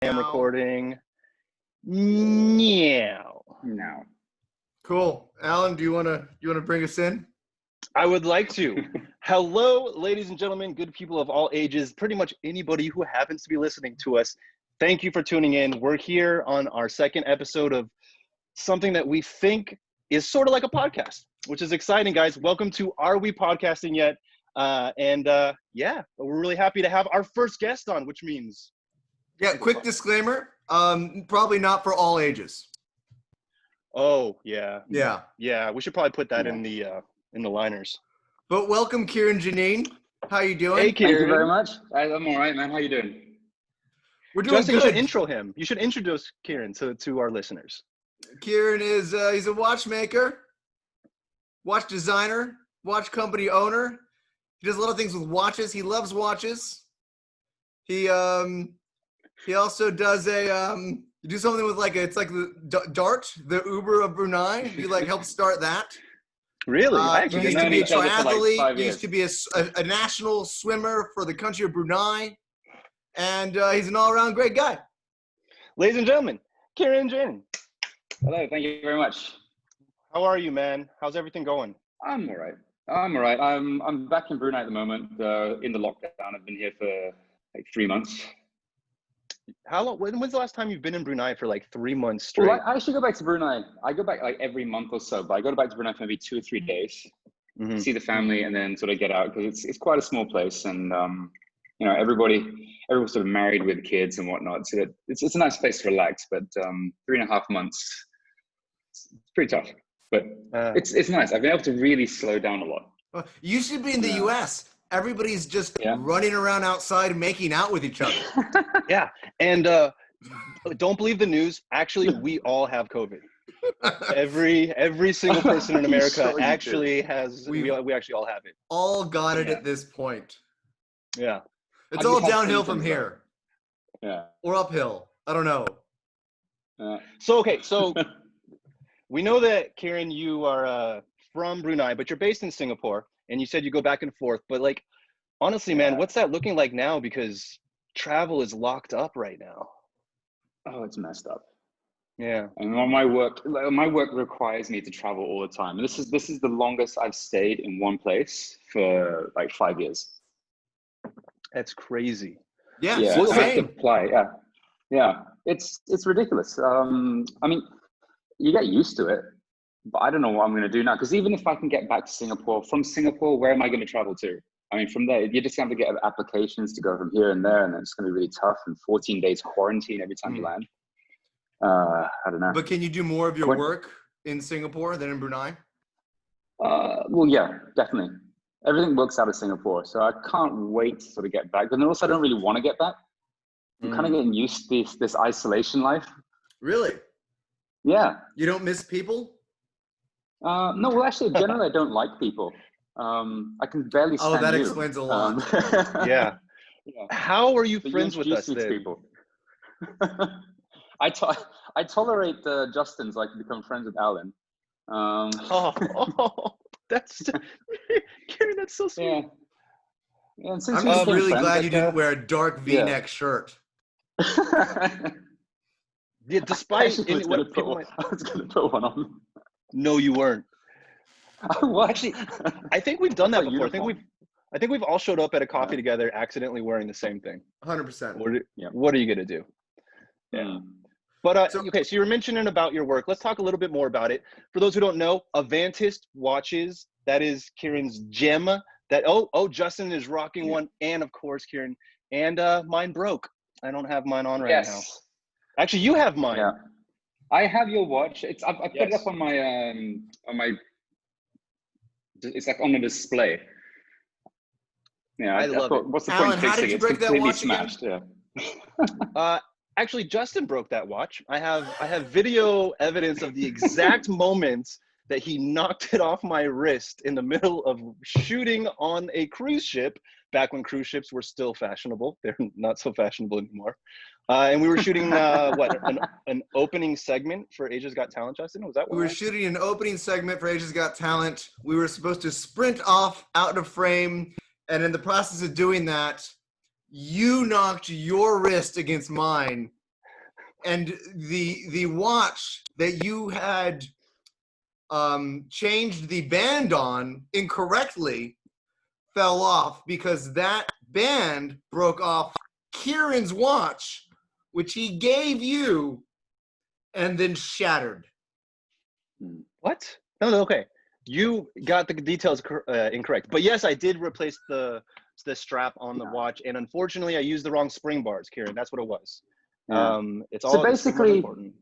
am recording now. Cool. Alan, do you wanna bring us in? I would like to. Hello, ladies and gentlemen, good people of all ages, pretty much anybody who happens to be listening to us. Thank you for tuning in. We're here on our second episode of something that we think is sort of like a podcast, which is exciting, guys. Welcome to Are We Podcasting Yet? Yeah, we're really happy to have our first guest on, which means... Yeah, quick disclaimer, probably not for all ages. Oh, yeah. Yeah. Yeah, we should probably put that in the liners. But welcome, Keeran Janin. How you doing? Hey, Keeran. Thank you very much. I'm all right, man. How you doing? We're doing Justin, good. you should intro him. You should introduce Keeran to our listeners. Keeran is he's a watchmaker, watch designer, watch company owner. He does a lot of things with watches. He loves watches. He also does you do something with it's like the Dart, the Uber of Brunei. You help start that. Really? He used to be a triathlete. He used to be a national swimmer for the country of Brunei. And he's an all-around great guy. Ladies and gentlemen, Keeran Janin. Hello, thank you very much. How are you, man? How's everything going? I'm all right. I'm back in Brunei at the moment, in the lockdown. I've been here for 3 months. How long? When's the last time you've been in Brunei for 3 months straight? Well, I actually go back to Brunei. I go back every month or so, but I go back to Brunei for maybe 2 or 3 days, see the family, and then sort of get out because it's quite a small place, and everyone's sort of married with kids and whatnot, so that it's a nice place to relax. But 3.5 months, it's pretty tough. But it's nice. I've been able to really slow down a lot. Well, you should be in the U.S. Everybody's just running around outside making out with each other. Yeah, and don't believe the news. Actually, we all have COVID. Every single person in America actually has. We actually all have it. All got it at this point. Yeah, it's all downhill from here. Yeah, or uphill. I don't know. So we know that, Keeran, you are from Brunei, but you're based in Singapore, and you said you go back and forth. But honestly, man, what's that looking like now? Because travel is locked up right now. Oh, it's messed up. Yeah. And my work requires me to travel all the time. And this is the longest I've stayed in one place for 5 years. That's crazy. Yeah. I have to apply. Yeah. It's ridiculous. I mean, you get used to it, but I don't know what I'm going to do now. Because even if I can get back to Singapore, from Singapore, where am I going to travel to? I mean, from there, you just have to get applications to go from here and there, and then it's going to be really tough. And 14 days quarantine every time you land. I don't know. But can you do more of your work in Singapore than in Brunei? Well, yeah, definitely. Everything works out of Singapore, so I can't wait to sort of get back. But then also, I don't really want to get back. I'm kind of getting used to this isolation life. Really? Yeah. You don't miss people? No, well, actually, generally, I don't like people. I can barely stand that you. explains a lot. Yeah. How are you friends with us then? People. I tolerate Justin, so I can become friends with Alan. That's Keeran, that's so sweet. Yeah, and since I'm really glad you didn't wear a dark V-neck shirt. Yeah, despite I was going to put one on. No, you weren't. Well, actually, I think we've done that before. I think we've all showed up at a coffee together, accidentally wearing the same thing. 100%. What are you gonna do? Yeah. But so you were mentioning about your work. Let's talk a little bit more about it. For those who don't know, Avantist watches. That is Keeran's gem. That Justin is rocking one, and of course Keeran. And mine broke. I don't have mine on right now. Actually, you have mine. Yeah. I have your watch. I put it up on my. It's on a display. Yeah, I love it. What's the Alan, point? how did you break that watch smashed. again? Yeah. Actually, Justin broke that watch. I have video evidence of the exact moment that he knocked it off my wrist in the middle of shooting on a cruise ship. Back when cruise ships were still fashionable, they're not so fashionable anymore. And we were shooting an opening segment for Asia's Got Talent, Justin? Was that what? We were shooting an opening segment for Asia's Got Talent. We were supposed to sprint off out of frame, and in the process of doing that, you knocked your wrist against mine, and the watch that you had changed the band on incorrectly fell off because that band broke off Keeran's watch, which he gave you, and then shattered. What? No, okay. You got the details incorrect. But yes, I did replace the strap on the watch, and unfortunately, I used the wrong spring bars, Keeran. That's what it was. Yeah. It's all important.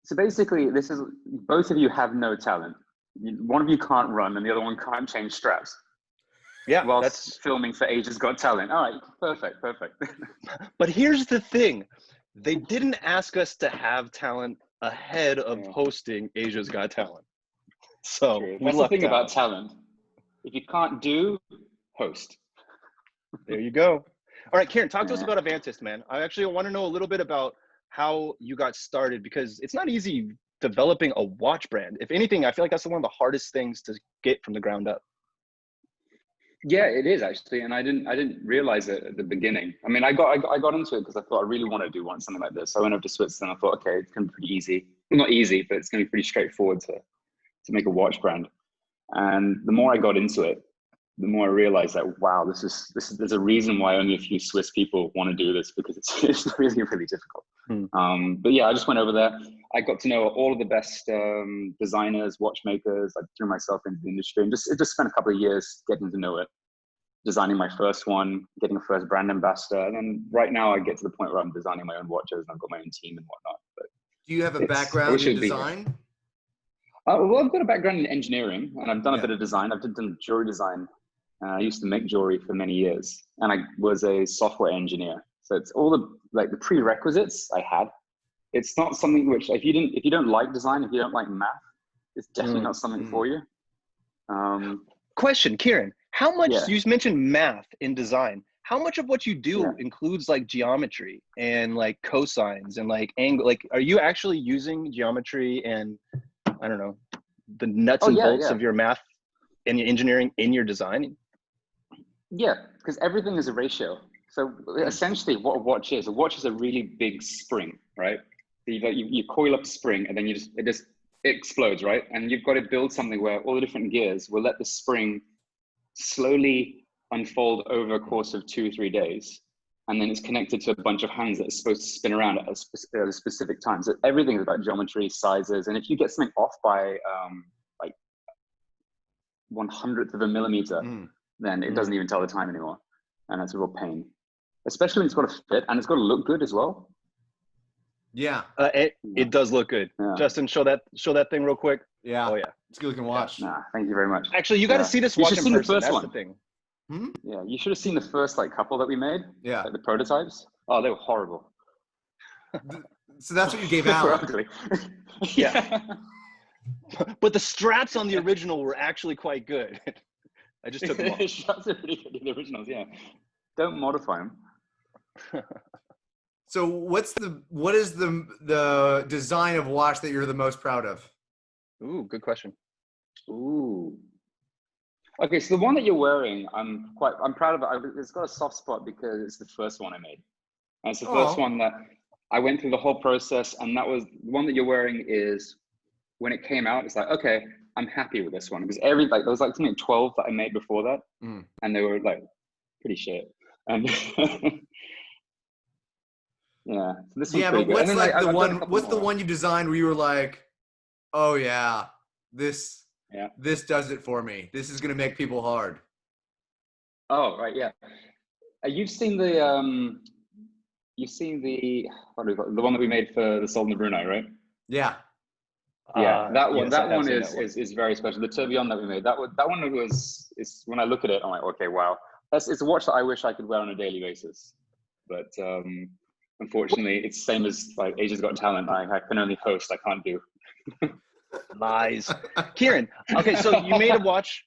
So basically, this is both of you have no talent. One of you can't run, and the other one can't change straps. Yeah, whilst that's filming for Asia's Got Talent. All right, perfect. But here's the thing: they didn't ask us to have talent ahead of hosting Asia's Got Talent. So that's the thing about talent. If you can't do, host. There you go. All right, Keeran, talk to us about Avantist, man. I actually want to know a little bit about how you got started, because it's not easy developing a watch brand. If anything, I feel like that's one of the hardest things to get from the ground up. Yeah, it is actually, and I didn't realize it at the beginning. I mean, I got into it because I thought I really want to do something like this. So I went over to Switzerland. I thought, okay, it's gonna be pretty easy. Well, not easy, but it's gonna be pretty straightforward to make a watch brand. And the more I got into it, the more I realized that wow, there's a reason why only a few Swiss people want to do this, because it's really, really difficult. But yeah, I just went over there. I got to know all of the best designers, watchmakers. I threw myself into the industry and just spent a couple of years getting to know it, designing my first one, getting a first brand ambassador. And then right now I get to the point where I'm designing my own watches and I've got my own team and whatnot. But do you have a background in design? Well, I've got a background in engineering, and I've done a bit of design. I've done jewelry design. I used to make jewelry for many years, and I was a software engineer. So it's all the prerequisites I had. It's not something which, if you don't like design, if you don't like math, it's definitely not something for you. Question, Keeran, how much, you mentioned math in design, how much of what you do includes like geometry and like cosines and like angle? Like, are you actually using geometry and, I don't know, the nuts and bolts of your math and your engineering in your design? Yeah, because everything is a ratio. So essentially what a watch is a really big spring, right? You coil up a spring and then it explodes, right? And you've got to build something where all the different gears will let the spring slowly unfold over a course of 2 or 3 days. And then it's connected to a bunch of hands that are supposed to spin around at a specific time. So everything is about geometry, sizes. And if you get something off by like 1/100th of a millimeter, then it doesn't even tell the time anymore. And that's a real pain, especially when it's got to fit and it's got to look good as well. Yeah. It does look good. Yeah. Justin, show that thing real quick. Yeah. Oh yeah. It's a good looking watch. Nah, thank you very much. Actually, you got to see this watch in person. That's the thing. Yeah, you should have seen the first couple that we made. Yeah. Like the prototypes. Oh, they were horrible. So that's what you gave out. Ugly. Yeah. But the straps on the original were actually quite good. I just took them off. The straps are pretty good in the originals, yeah. Don't modify them. So what is the design of watch that you're the most proud of? Ooh, good question. Ooh. Okay, so the one that you're wearing, I'm proud of it. It's got a soft spot because it's the first one I made. And it's the first one that I went through the whole process, and that was the one that you're wearing. Is when it came out, it's like, okay, I'm happy with this one, because there was like something 12 that I made before that, and they were like pretty shit. And yeah, so this one's pretty good. What's like the one? What's the one you designed where you were like, oh yeah, this does it for me. This is gonna make people hard. Oh right, yeah. You've seen the what do we call it? The one that we made for the Sultan of Brunei, right? Yeah. Yeah, that one is very special. The tourbillon that we made, that one is when I look at it, I'm like, okay, wow, it's a watch that I wish I could wear on a daily basis, but unfortunately, it's the same as like Asia's Got Talent. I can only host, I can't do. Lies. Keeran, okay, so you made a watch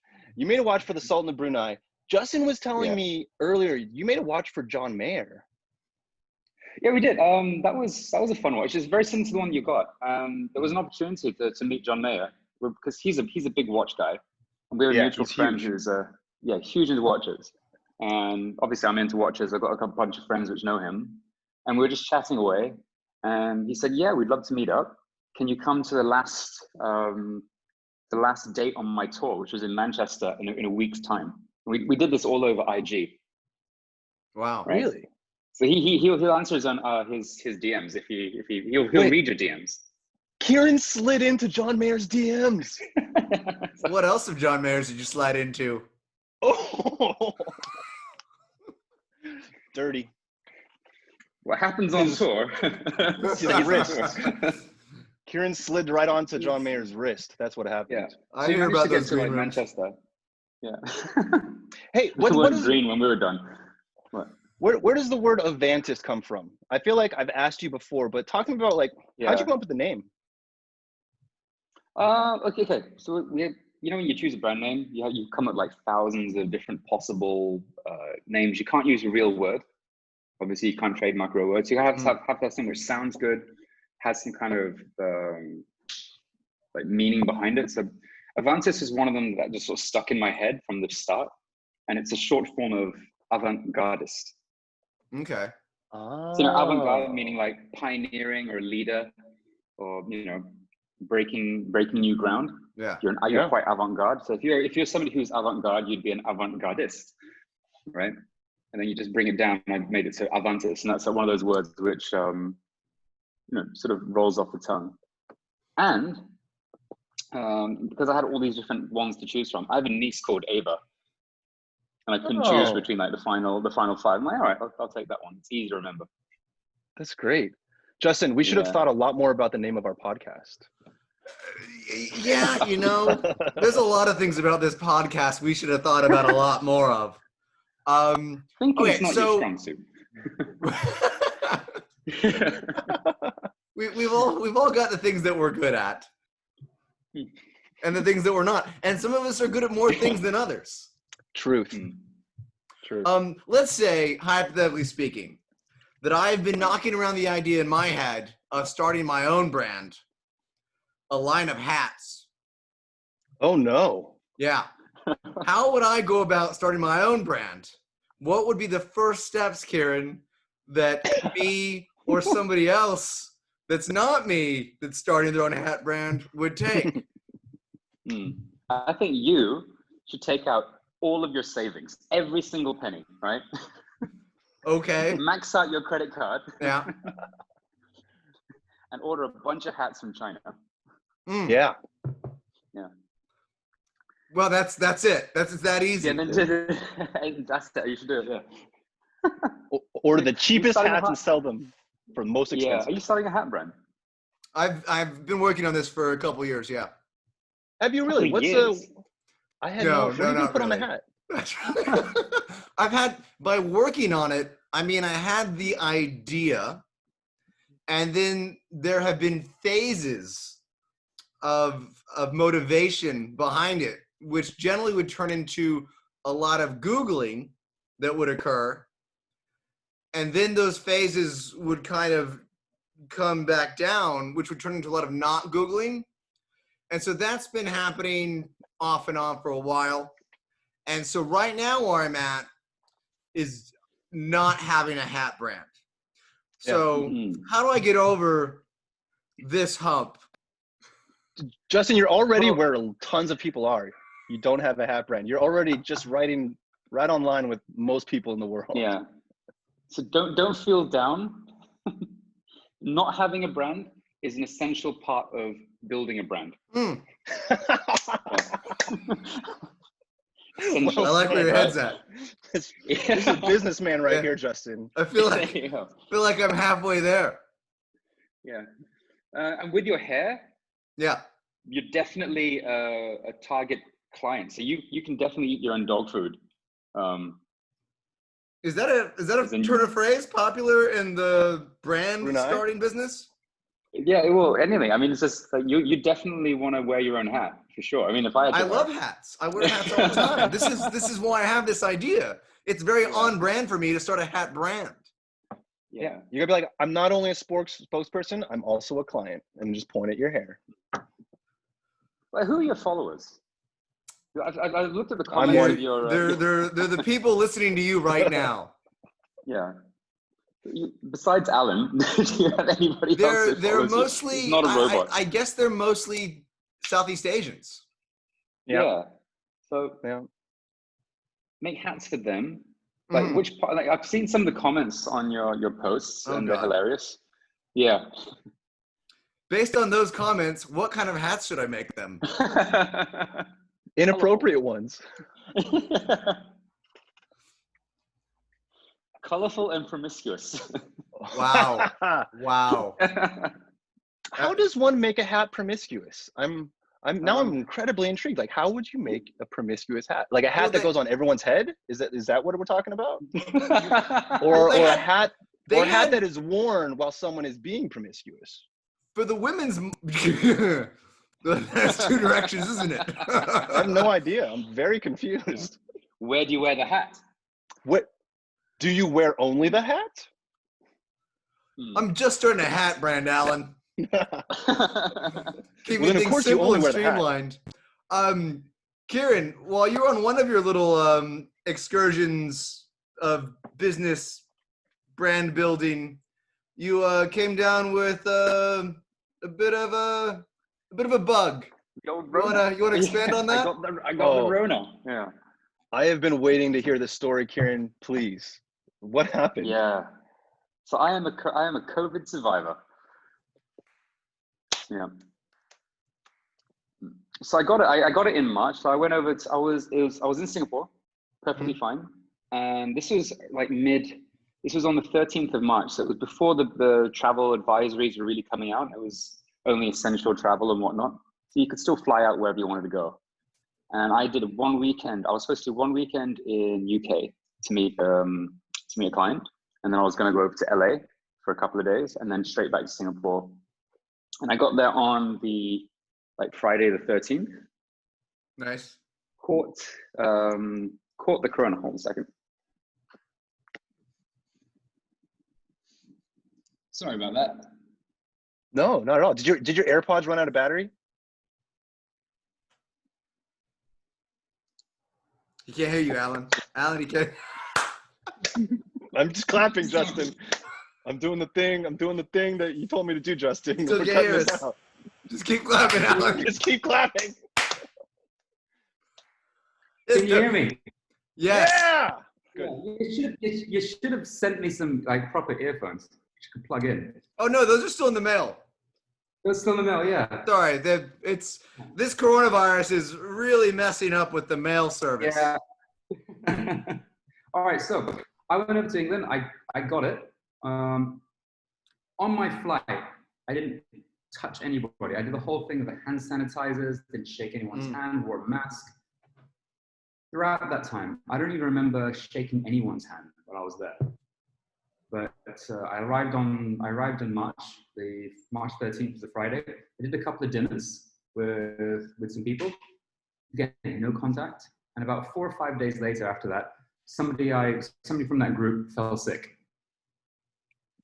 for the Sultan of Brunei. Justin was telling me earlier you made a watch for John Mayer. Yeah, we did. That was a fun watch. It's very similar to the one you got. There was an opportunity to meet John Mayer because he's a big watch guy, and we have a mutual friend who's huge into watches. And obviously, I'm into watches. I've got a bunch of friends which know him, and we were just chatting away. And he said, yeah, we'd love to meet up. Can you come to the last date on my tour, which was in Manchester in a week's time? We did this all over IG. Wow. Right? Really? So he'll answer his DMs if he'll read your DMs. Keeran slid into John Mayer's DMs. What else of John Mayer's did you slide into? Oh, dirty. What happens on tour? His wrist. Keeran slid right onto John Mayer's wrist. That's what happened. Yeah. I So you hear managed about to get those to green like rooms. Manchester. Yeah. Hey, What what was is green when we were done? What? where does the word Avantist come from? I feel like I've asked you before, but talking about like how'd you come up with the name? Okay. So when you choose a brand name, you come up like thousands of different possible names. You can't use a real word. Obviously, you can't trademark real words. So you have to have something which sounds good, has some kind of like meaning behind it. So Avantist is one of them that just sort of stuck in my head from the start, and it's a short form of avant-gardist. Okay. Oh. So avant-garde meaning like pioneering or leader, or breaking new ground. Yeah. You're quite avant-garde. So if you're somebody who's avant-garde, you'd be an avant-gardist, right? And then you just bring it down. And I made it so Avantist, and that's one of those words which sort of rolls off the tongue. And because I had all these different ones to choose from, I have a niece called Ava, and I couldn't choose between like the final 5. I'm like, all right, I'll take that one. It's easy to remember. That's great. Justin, we should have thought a lot more about the name of our podcast. Yeah, there's a lot of things about this podcast we should have thought about a lot more of. Thinking it's not your strong suit. we've all got the things that we're good at, and the things that we're not, and some of us are good at more things than others. Truth. Truth. Let's say, hypothetically speaking, that I've been knocking around the idea in my head of starting my own brand, a line of hats. Oh no. Yeah. How would I go about starting my own brand? What would be the first steps, Keeran, that me or somebody else that's not me that's starting their own hat brand would take? I think you should take out all of your savings, every single penny, right? Okay. Max out your credit card. Yeah. And order a bunch of hats from China. Yeah. Yeah. Well, that's it. It's that easy. Yeah, that's it. You should do it. Yeah. Order the cheapest hats and sell them for the most expensive. Yeah. Are you starting a hat brand? I've been working on this for a couple of years. Yeah. Have you really? I had no. What did you put on the hat? I've had, by working on it, I mean, I had the idea, and then there have been phases of motivation behind it, which generally would turn into a lot of Googling that would occur. And then those phases would kind of come back down, which would turn into a lot of not Googling. And so that's been happening off and on for a while. And so right now where I'm at is not having a hat brand. So how do I get over this hump? Justin, you're already where tons of people are. You don't have a hat brand. You're already just writing right online with most people in the world. Yeah. So don't feel down. Not having a brand is an essential part of building a brand. I like where your head's at. This is a businessman right here, Justin. I feel like I'm halfway there. Yeah. And with your hair, you're definitely a target client. So you can definitely eat your own dog food. Is that a turn of phrase popular in the brand Brunei starting business? Yeah, well, anything. I mean, it's just like you definitely want to wear your own hat for sure. I mean, if I love hats. I wear hats all the time. This is why I have this idea. It's very on brand for me to start a hat brand. Yeah, you're gonna be like, I'm not only a spokesperson, I'm also a client, and just point at your hair. Well, who are your followers? I looked at the comments of your. They're the people listening to you right now. Yeah. Besides Alan, do you have anybody else? They're mostly. It's not a robot. I guess they're mostly Southeast Asians. Yeah. So Yeah. make hats for them. Like which part? Like I've seen some of the comments on your posts, and they're hilarious. Yeah. Based on those comments, what kind of hats should I make them? Inappropriate ones. Colorful and promiscuous. Wow. Wow. How does one make a hat promiscuous? I'm incredibly intrigued. Like, how would you make a promiscuous hat? Like a hat that goes on everyone's head? Is that what we're talking about? or a hat that is worn while someone is being promiscuous? For the women's, that's two directions, isn't it? I have no idea. I'm very confused. Where do you wear the hat? What? Do you wear only the hat? I'm just starting a hat brand, Alan. Keeping things simple and streamlined. Keeran, while you're on one of your little excursions of business brand building, you came down with a bit of a bug. You wanna expand on that? I got the Rona. Yeah. I have been waiting to hear this story, Keeran. Please, what happened? Yeah. So I am a COVID survivor. Yeah. So I got it in March. So I went over. I was in Singapore, perfectly fine. And this was like This was on the 13th of March. So it was before the travel advisories were really coming out. It was only essential travel and whatnot. So you could still fly out wherever you wanted to go. And I did one weekend. I was supposed to do one weekend in UK to meet a client, and then I was going to go over to LA for a couple of days, and then straight back to Singapore. And I got there on the Friday the 13th. Nice. Caught the corona. Hold on a second. Sorry about that. No, not at all. Did your AirPods run out of battery? He can't hear you, Alan. Alan, he can't. I'm just clapping, Justin. I'm doing the thing that you told me to do, Justin. Still can't hear us. Just keep clapping, Alan. Just keep clapping. Can you hear me? Yes. Yeah. Good. You should have sent me some proper earphones you could plug in. Oh no, those are still in the mail. They're still in the mail, yeah. Sorry, this coronavirus is really messing up with the mail service. Yeah. All right, so I went over to England. I got it. On my flight, I didn't touch anybody. I did the whole thing with the hand sanitizers, didn't shake anyone's hand, wore a mask. Throughout that time, I don't even remember shaking anyone's hand while I was there. But I arrived in March. The March 13th was a Friday. I did a couple of dinners with some people. Again, no contact. And about 4 or 5 days later after that, somebody from that group fell sick.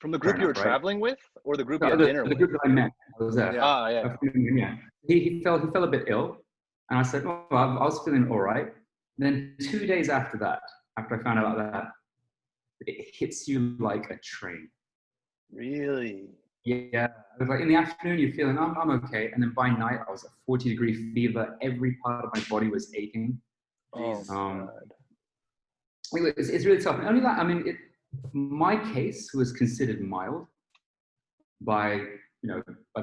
From the group you were traveling with, or the group you had dinner with? The group that I met. I was there. Yeah. Yeah. He fell a bit ill, and I said, "Oh, I was feeling all right." Then 2 days after that, after I found out about that, it hits you like a train. Really? Yeah. It was like in the afternoon, you're feeling, I'm okay. And then by night, I was at 40-degree fever. Every part of my body was aching. Oh, God. It's really tough. And only that, my case was considered mild by the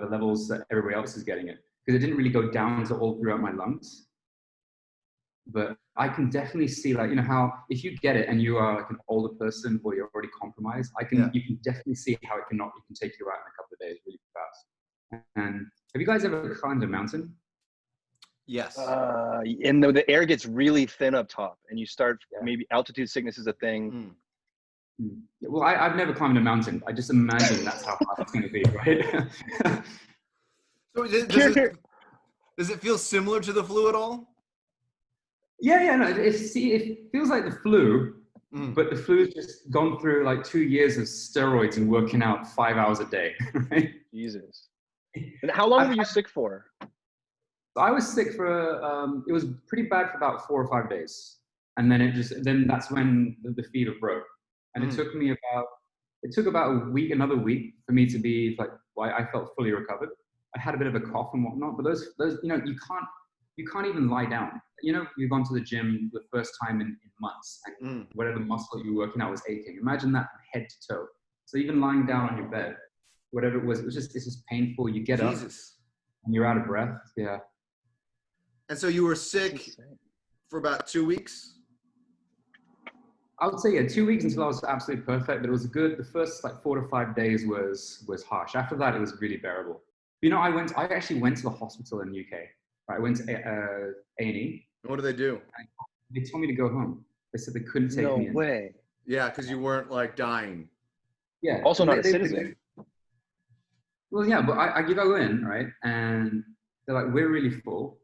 levels that everybody else is getting it. Because it didn't really go down to all throughout my lungs. But I can definitely see, how if you get it and you are an older person or you're already compromised, you can definitely see how it can take you out in a couple of days really fast. And have you guys ever climbed a mountain? Yes. And the air gets really thin up top, and you start maybe altitude sickness is a thing. Well, I've never climbed a mountain. I just imagine that's how hard it's going to be, right? So does it feel similar to the flu at all? No, it feels like the flu, but the flu's just gone through 2 years of steroids and working out 5 hours a day, right? Jesus. And how long were you sick for? I was sick for, it was pretty bad for about 4 or 5 days. And then that's when the fever broke. And it took me about It took about another week for me to be like, well, I felt fully recovered. I had a bit of a cough and whatnot, but those, you know, you can't even lie down. You know, you've gone to the gym the first time in months, and whatever muscle you were working out was aching. Imagine that from head to toe. So even lying down on your bed, whatever it was it's just painful. You get up and you're out of breath. Yeah. And so you were sick for about 2 weeks? I would say, yeah, 2 weeks until I was absolutely perfect, but it was good. The first like 4 to 5 days was harsh. After that, it was really bearable. You know, I actually went to the hospital in the UK. I went to A&E. What do they do? They told me to go home. They said they couldn't take me in. No way. Yeah, because you weren't like dying. Yeah. Also not a citizen. Well, yeah, but I go in, right? And they're like, we're really full.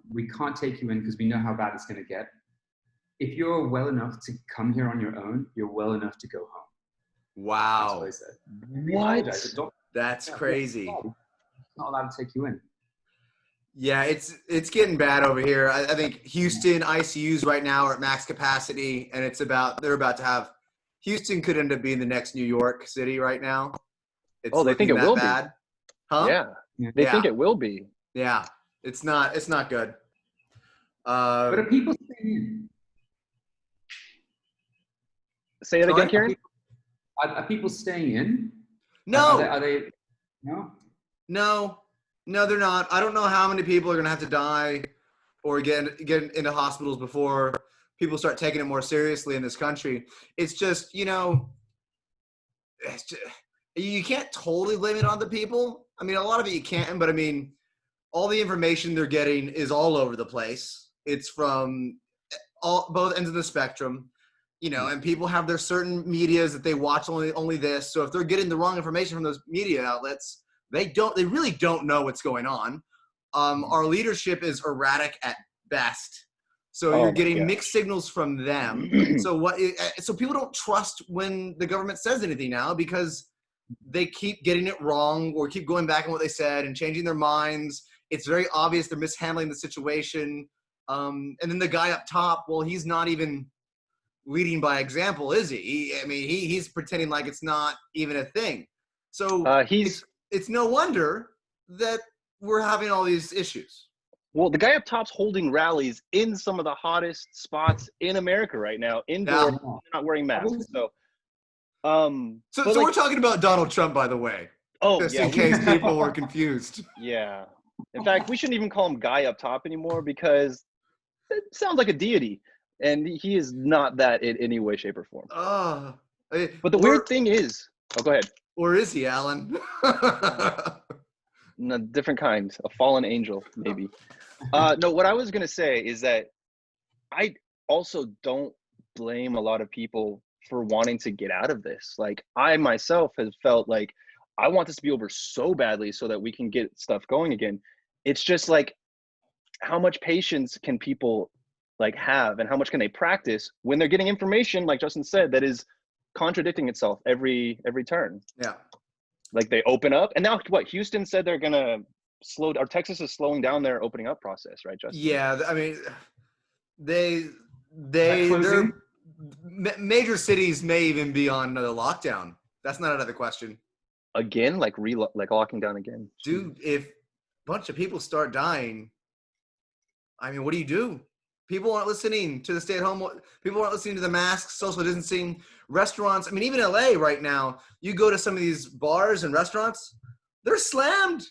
We can't take you in because we know how bad it's going to get. If you're well enough to come here on your own, you're well enough to go home. Wow. That's what they said. What? That's crazy. Not allowed to take you in. Yeah, it's getting bad over here. I think Houston ICUs right now are at max capacity, and they're about to have Houston could end up being the next New York City right now. It's they think it will bad. be. Huh? Yeah. They think it will be. Yeah. It's not good. But are people staying in? Say it again, Keeran? Are people staying in? No. Are they no? No, they're not. I don't know how many people are going to have to die or get into hospitals before people start taking it more seriously in this country. It's just, you know, you can't totally blame it on the people. I mean, a lot of it you can, but I mean, all the information they're getting is all over the place. It's from both ends of the spectrum, you know, and people have their certain medias that they watch only this. So if they're getting the wrong information from those media outlets, they really don't know what's going on. Our leadership is erratic at best. So you're getting mixed signals from them. So people don't trust when the government says anything now because they keep getting it wrong or keep going back on what they said and changing their minds. It's very obvious they're mishandling the situation. And then the guy up top, well, he's not even leading by example, is he? He's pretending like it's not even a thing. So it's no wonder that we're having all these issues. Well, the guy up top's holding rallies in some of the hottest spots in America right now, indoor, not wearing masks. So we're talking about Donald Trump, by the way. Oh, just in case people were confused. Yeah. In fact, we shouldn't even call him guy up top anymore because it sounds like a deity, and he is not that in any way, shape, or form. But the weird thing is, go ahead. Or is he, Alan? No, different kind, a fallen angel, maybe. No, what I was going to say is that I also don't blame a lot of people for wanting to get out of this. Like, I myself have felt like I want this to be over so badly so that we can get stuff going again. It's just like, how much patience can people like have and how much can they practice when they're getting information, like Justin said, that is contradicting itself every turn. Yeah. Like they open up, and now what? Houston said they're gonna or Texas is slowing down their opening up process, right, Justin? Yeah, I mean, they're major cities may even be on another lockdown. That's not out of the question. Again, like locking down again. Dude, if a bunch of people start dying, I mean, what do? People aren't listening to the stay-at-home. People aren't listening to the masks, social distancing. Restaurants, I mean, even LA right now, you go to some of these bars and restaurants, they're slammed.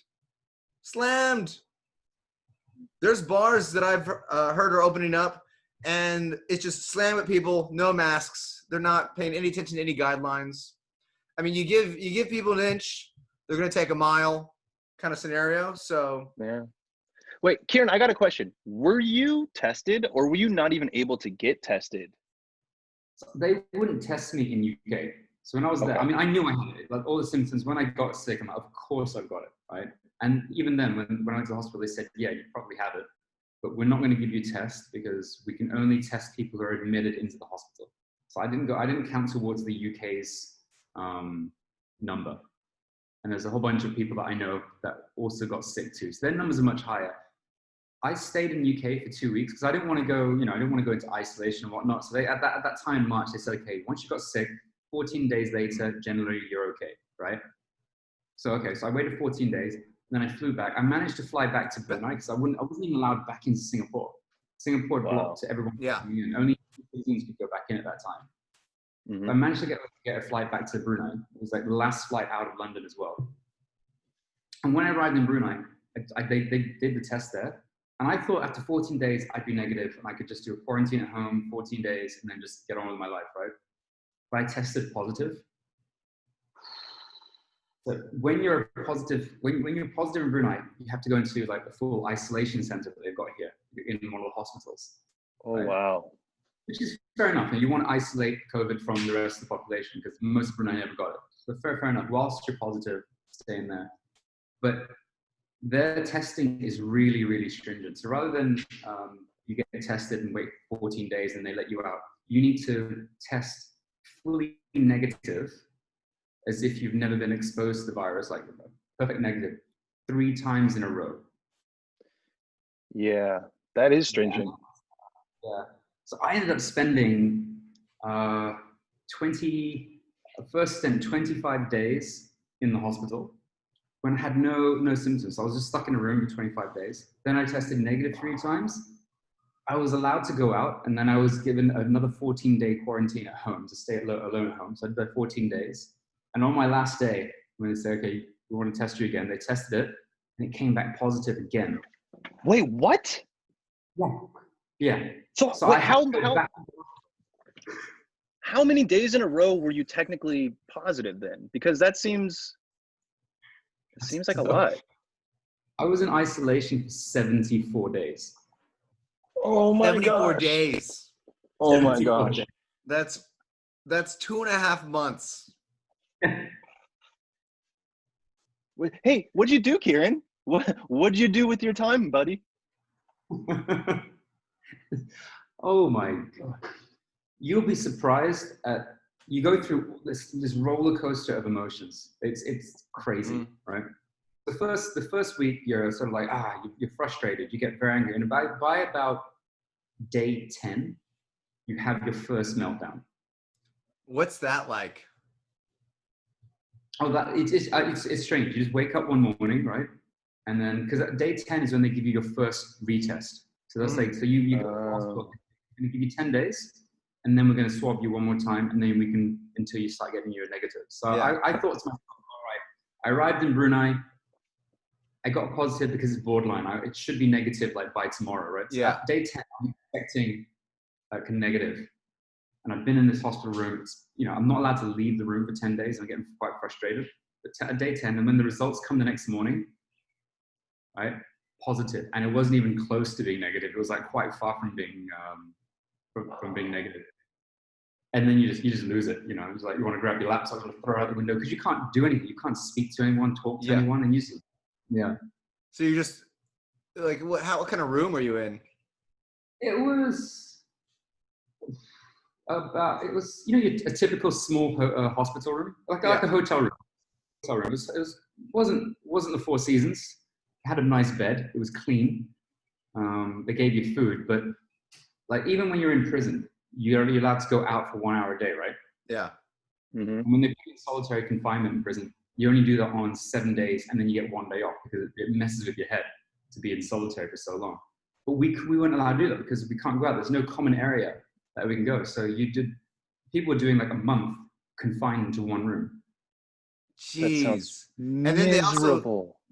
There's bars that I've heard are opening up, and it's just slammed with people, no masks. They're not paying any attention to any guidelines. I mean, you give people an inch, they're going to take a mile kind of scenario. So yeah. Wait, Keeran, I got a question. Were you tested or were you not even able to get tested? They wouldn't test me in UK. So when I was there, I mean, I knew I had it. Like all the symptoms, when I got sick, I'm like, of course I've got it, right? And even then, when I went to the hospital, they said, yeah, you probably have it, but we're not going to give you a test because we can only test people who are admitted into the hospital. So I didn't count towards the UK's number. And there's a whole bunch of people that I know that also got sick too. So their numbers are much higher. I stayed in the UK for 2 weeks because I didn't want to go, I didn't want to go into isolation and whatnot. So at that time in March, they said, okay, once you got sick, 14 days later, generally you're okay, right? So, so I waited 14 days, then I flew back. I managed to fly back to Brunei because I wasn't even allowed back into Singapore. Singapore blocked to everyone coming in. Only citizens could go back in at that time. I managed to get a flight back to Brunei. It was like the last flight out of London as well. And when I arrived in Brunei, they did the test there. And I thought after 14 days, I'd be negative and I could just do a quarantine at home, 14 days, and then just get on with my life, right? But I tested positive. So when you're positive, when you're positive in Brunei, you have to go into like the full isolation center that they've got here. You're in one of the hospitals. Oh, right? wow. Which is fair enough. And you want to isolate COVID from the rest of the population because most of Brunei never got it. So fair enough. Whilst you're positive, stay in there. But their testing is really, really stringent. So rather than you get tested and wait 14 days and they let you out, you need to test fully negative as if you've never been exposed to the virus, like perfect negative, 3 times in a row. Yeah, that is stringent. Yeah. So I ended up spending 25 days in the hospital when I had no symptoms. So I was just stuck in a room for 25 days. Then I tested negative 3 times. I was allowed to go out, and then I was given another 14-day quarantine at home to stay alone at home. So I did 14 days. And on my last day, when they said, okay, we want to test you again, they tested it, and it came back positive again. Wait, what? Yeah. So wait, how many days in a row were you technically positive then? Because that seems like a lot. I was in isolation for 74 days. Oh my 74 gosh. days. Oh my gosh. That's 2.5 months. Hey, what'd you do, Keeran? What'd you do with your time, buddy? Oh my God. You'll be surprised you go through this roller coaster of emotions. It's crazy, right? The first week you're sort of like, you're frustrated, you get very angry. And by about day 10, you have your first meltdown. What's that like? Oh, it's strange. You just wake up one morning, right? And then, because day 10 is when they give you your first retest. So that's like, so you go to the hospital, we're going to give you 10 days, and then we're going to swab you one more time, and then we can, until you start getting your negative. So I thought to myself, all right, I arrived in Brunei, I got positive because it's borderline. It should be negative like by tomorrow, right? So at day 10, I'm expecting like a negative. And I've been in this hospital room. I'm not allowed to leave the room for 10 days. I'm getting quite frustrated. But at day 10, and when the results come the next morning, right, positive. And it wasn't even close to being negative. It was like quite far from being from being negative. And then you just lose it. It's like you want to grab your laptop and throw it out the window because you can't do anything. You can't speak to anyone, talk to anyone, and So you just like what kind of room were you in? It was a typical small hospital room, like a hotel room. It wasn't the Four Seasons. It had a nice bed. It was clean. They gave you food, but like even when you're in prison, you're only allowed to go out for 1 hour a day, right? Yeah. And when they put you in solitary confinement in prison, you only do that on 7 days, and then you get 1 day off because it messes with your head to be in solitary for so long. But we weren't allowed to do that because we can't go out. There's no common area that we can go. So people were doing like a month confined into one room. Jeez. That sounds and then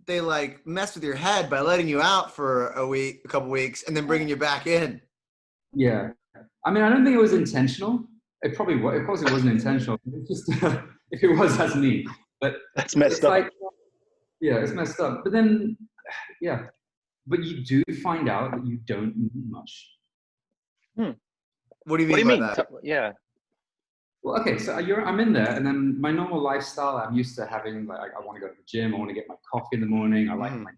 they like mess with your head by letting you out for a couple weeks, and then bringing you back in. Yeah. I mean, I don't think it was intentional. It probably was. Of course it wasn't intentional. It's just, if it was, that's me. But that's messed up. Like, yeah, it's messed up. But then, but you do find out that you don't need much. What do you mean by that? Yeah. Well, okay, so I'm in there, and then my normal lifestyle, I'm used to having, like, I want to go to the gym, I want to get my coffee in the morning, I like my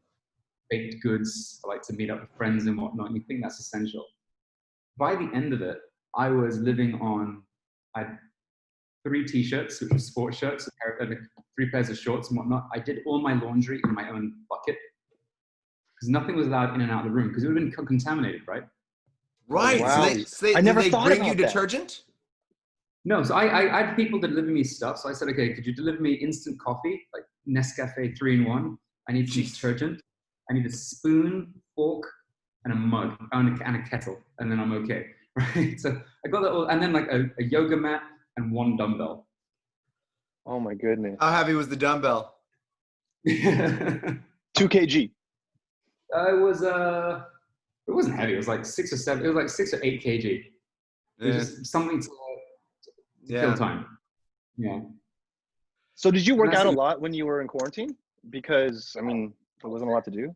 baked goods, I like to meet up with friends and whatnot, and you think that's essential. By the end of it, I was living on, I had 3 t-shirts, which were sports shirts, 3 pairs of shorts and whatnot. I did all my laundry in my own bucket, because nothing was allowed in and out of the room, because it would have been contaminated, right? Right. Wow. So they bring you detergent? No, so I had people deliver me stuff. So I said, okay, could you deliver me instant coffee, like Nescafe 3-in-1? I need some detergent. I need a spoon, fork, and a mug, and a kettle, and then I'm okay, right? So I got that all, and then like a yoga mat and 1 dumbbell. Oh my goodness. How heavy was the dumbbell? 2 kg. It wasn't heavy. It was like 6 or 7. It was like 6 or 8 kg. It was just something to kill time. Yeah. So did you work out a lot when you were in quarantine? Because I mean, there wasn't a lot to do.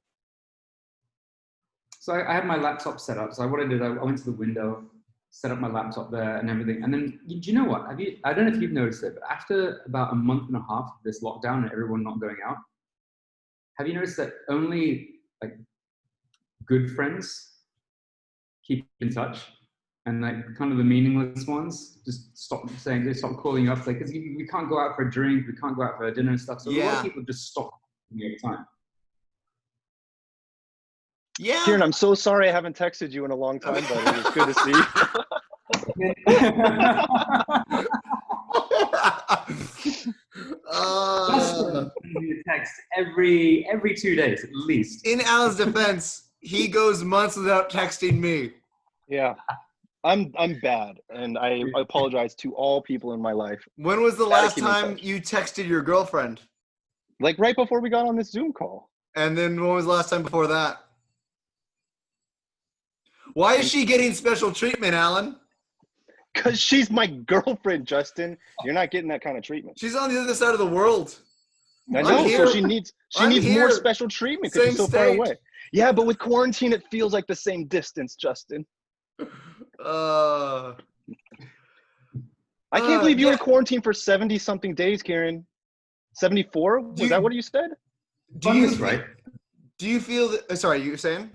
So I had my laptop set up. So what I did, I went to the window, set up my laptop there and everything. And then, do you know what? I don't know if you've noticed it, but after about a month and a half of this lockdown and everyone not going out, have you noticed that only like good friends keep in touch? And like kind of the meaningless ones just stop calling you up. Like, because we can't go out for a drink, we can't go out for a dinner and stuff. So a lot of people just stop every time. Yeah. Keeran, I'm so sorry I haven't texted you in a long time, buddy. It was good to see you. Text every 2 days at least. In Alan's defense, he goes months without texting me. Yeah. I'm bad, and I apologize to all people in my life. When was the last time you texted your girlfriend? Like right before we got on this Zoom call. And then when was the last time before that? Why is she getting special treatment, Alan? Because she's my girlfriend, Justin. You're not getting that kind of treatment. She's on the other side of the world. I know, so she needs more special treatment because she's so far away. Yeah, but with quarantine, it feels like the same distance, Justin. I can't believe you were quarantined for 70-something days, Keeran. 74? Was that what you said? Do you feel that? Sorry, you were saying?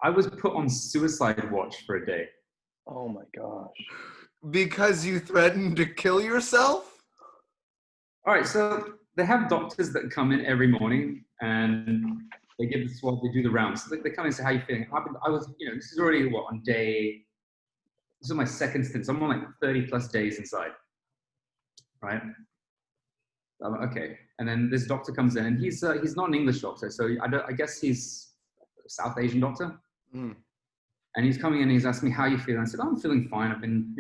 I was put on suicide watch for a day. Oh my gosh. Because you threatened to kill yourself? All right, so they have doctors that come in every morning and they give the swab, they do the rounds. So they come in and say, how are you feeling? I was, this is already on day, this is my second stint. So I'm on like 30 plus days inside, right? Okay. And then this doctor comes in and he's not an English doctor. So I guess he's a South Asian doctor. Mm. And he's coming in and he's asking me, how are you feeling? I said, I'm feeling fine. I've been,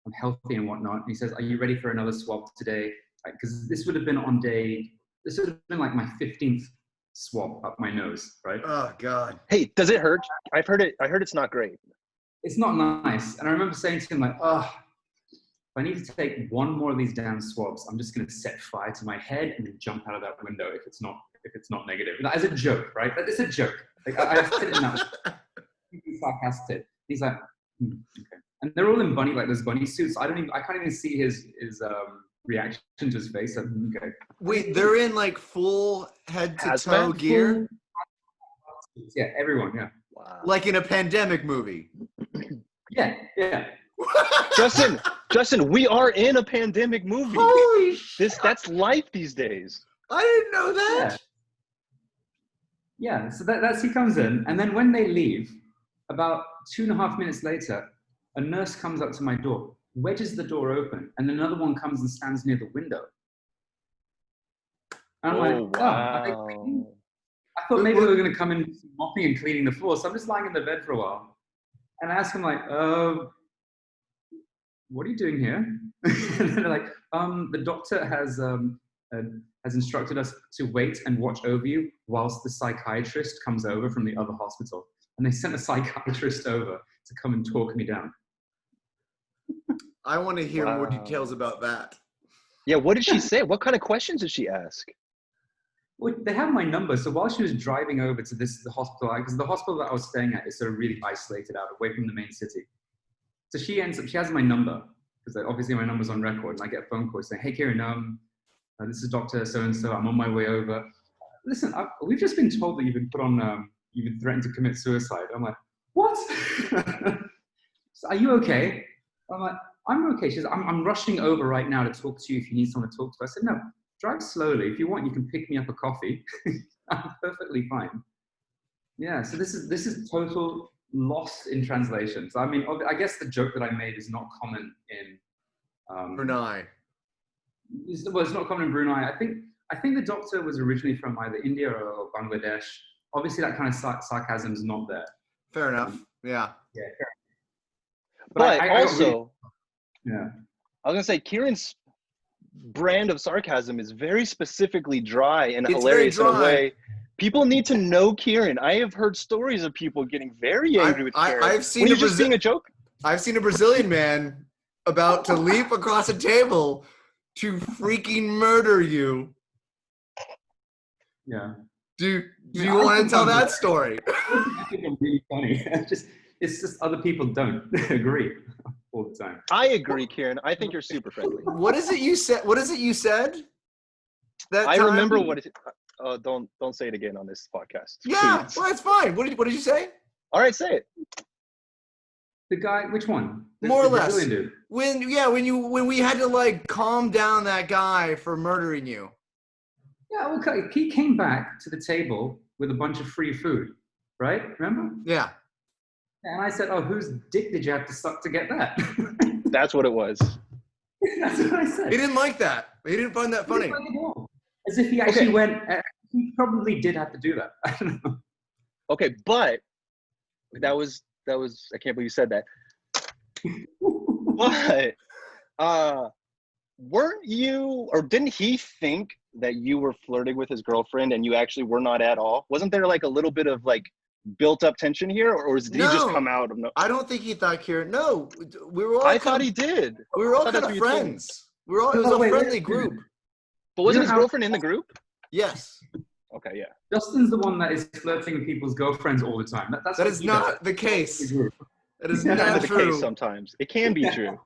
I'm healthy and whatnot. And he says, are you ready for another swab today? Because this would have been like my 15th swab up my nose, right? Oh God. Hey, does it hurt? I heard it's not great. It's not nice. And I remember saying to him like, if I need to take one more of these damn swabs, I'm just going to set fire to my head and then jump out of that window if it's not negative. As a joke, right? It's a joke. Like I said in that. He's sarcastic. He's like, okay. And they're all in those bunny suits. I can't even see his reaction to his face. Okay. Wait, they're in like full head to toe gear? Yeah, everyone, yeah. Wow. Like in a pandemic movie. Yeah. Justin, we are in a pandemic movie. Holy shit. That's life these days. I didn't know that. Yeah, so that's he comes in, and then when they leave, about 2.5 minutes later, a nurse comes up to my door, wedges the door open, and another one comes and stands near the window. And I'm wow. I thought maybe they were going to come in mopping and cleaning the floor, so I'm just lying in the bed for a while. And I ask them like, what are you doing here? And they're like, the doctor has instructed us to wait and watch over you whilst the psychiatrist comes over from the other hospital. And they sent a psychiatrist over to come and talk me down. I want to hear more details about that. Yeah, what did she say? What kind of questions did she ask? Well, they have my number. So while she was driving over to the hospital, because the hospital that I was staying at is sort of really isolated out, away from the main city. So she has my number, because obviously my number's on record, and I get a phone call saying, hey, Keeran, this is Dr. So-and-so, I'm on my way over. Listen, we've just been told that you've been put on, you've been threatened to commit suicide. I'm like, what? So, are you okay? I'm like, I'm okay. She says, I'm rushing over right now to talk to you if you need someone to talk to. I said, no, drive slowly. If you want, you can pick me up a coffee. I'm perfectly fine. Yeah, so this is total lost in translation. So I mean, I guess the joke that I made is not common in Brunei. It's not common in Brunei. I think the doctor was originally from either India or Bangladesh. Obviously, that kind of sarcasm is not there. Fair enough. Yeah. Yeah. But I also, yeah. I was gonna say, Kieran's brand of sarcasm is very specifically dry and It's hilarious very in a dry. way. People need to know Keeran. I have heard stories of people getting very angry with Keeran. I've seen when he's just being a joke. I've seen a Brazilian man about to leap across a table to freaking murder you. Yeah. Do you want to tell that story? I think I'm really funny. It's just other people don't agree all the time. I agree, Keeran. I think you're super friendly. What is it you said? What is it you said? That I time? remember what it. Don't say it again on this podcast. Yeah, please. well, that's fine. What did you say? All right, say it. The guy, which one? More or less. Brazilian dude. When we had to like calm down that guy for murdering you. Yeah, okay. He came back to the table with a bunch of free food, right? Remember? Yeah. And I said, "Oh, whose dick did you have to suck to get that?" That's what it was. That's what I said. He didn't like that. He didn't find that funny. As if he actually went. He probably did have to do that. I don't know. Okay, but that was. I can't believe you said that. But weren't you, or didn't he think that you were flirting with his girlfriend and you actually were not at all? Wasn't there like a little bit of like built up tension here, or did he just come out of no? I don't think he thought Keeran. No, we were all. I thought he did. We were all I thought kind that's of what you told me. friends. We were all. It was a friendly group. But wasn't his girlfriend in the group? Yes. Okay, yeah. Justin's the one that is flirting with people's girlfriends all the time. That is not the case. That is Not not the true. case sometimes. It can be true.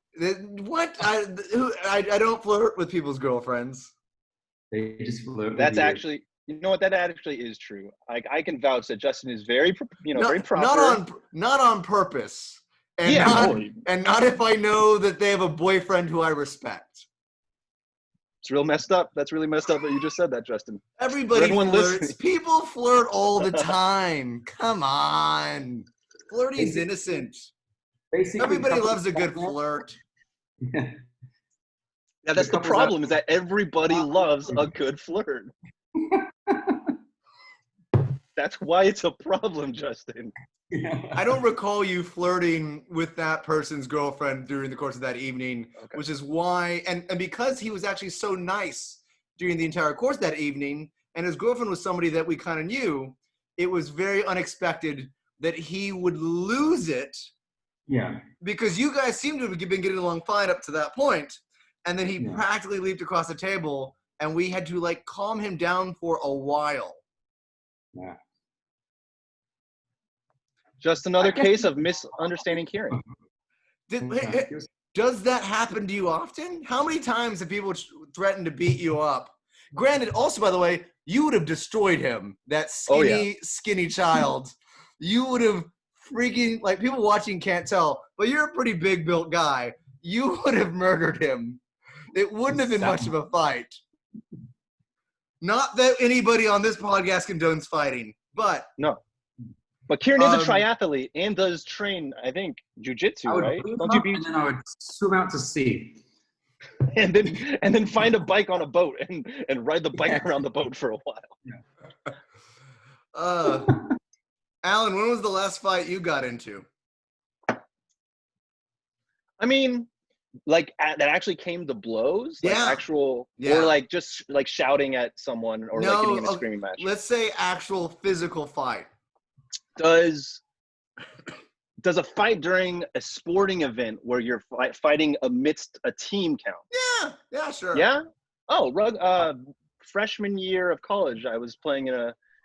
What? I don't flirt with people's girlfriends. They just flirt. That's actually, you know what? That actually is true. I can vouch that Justin is very, very proper. Not on purpose. And not if I know that they have a boyfriend who I respect. It's real messed up. That's really messed up that you just said that, Justin. Everybody flirts. People flirt all the time. Come on. Flirting's innocent. Basically, everybody loves a good flirt. Yeah, that's the problem, is that everybody loves a good flirt. That's why it's a problem, Justin. I don't recall you flirting with that person's girlfriend during the course of that evening, which is why, and because he was actually so nice during the entire course of that evening, and his girlfriend was somebody that we kind of knew, it was very unexpected that he would lose it. Yeah. Because you guys seem to have been getting along fine up to that point, and then he practically leaped across the table, and we had to like calm him down for a while. Yeah. Just another case of misunderstanding Keeran. Does that happen to you often? How many times have people threatened to beat you up? Granted, also, by the way, you would have destroyed him, that skinny child. You would have freaking, like, people watching can't tell, but you're a pretty big built guy. You would have murdered him. It wouldn't have been much of a fight. Not that anybody on this podcast condones fighting, but no. But Keeran is a triathlete and does train, I think, jiu-jitsu, right? Don't you be? And then I would swim out to sea. and then find a bike on a boat and ride the bike around the boat for a while. Yeah. Alan, when was the last fight you got into? I mean, like that actually came to blows? Like actual, or like just like shouting at someone or like getting in a screaming match? Let's say actual physical fight. Does a fight during a sporting event where you're fighting amidst a team count? Yeah, sure. Yeah? Oh, freshman year of college, I was playing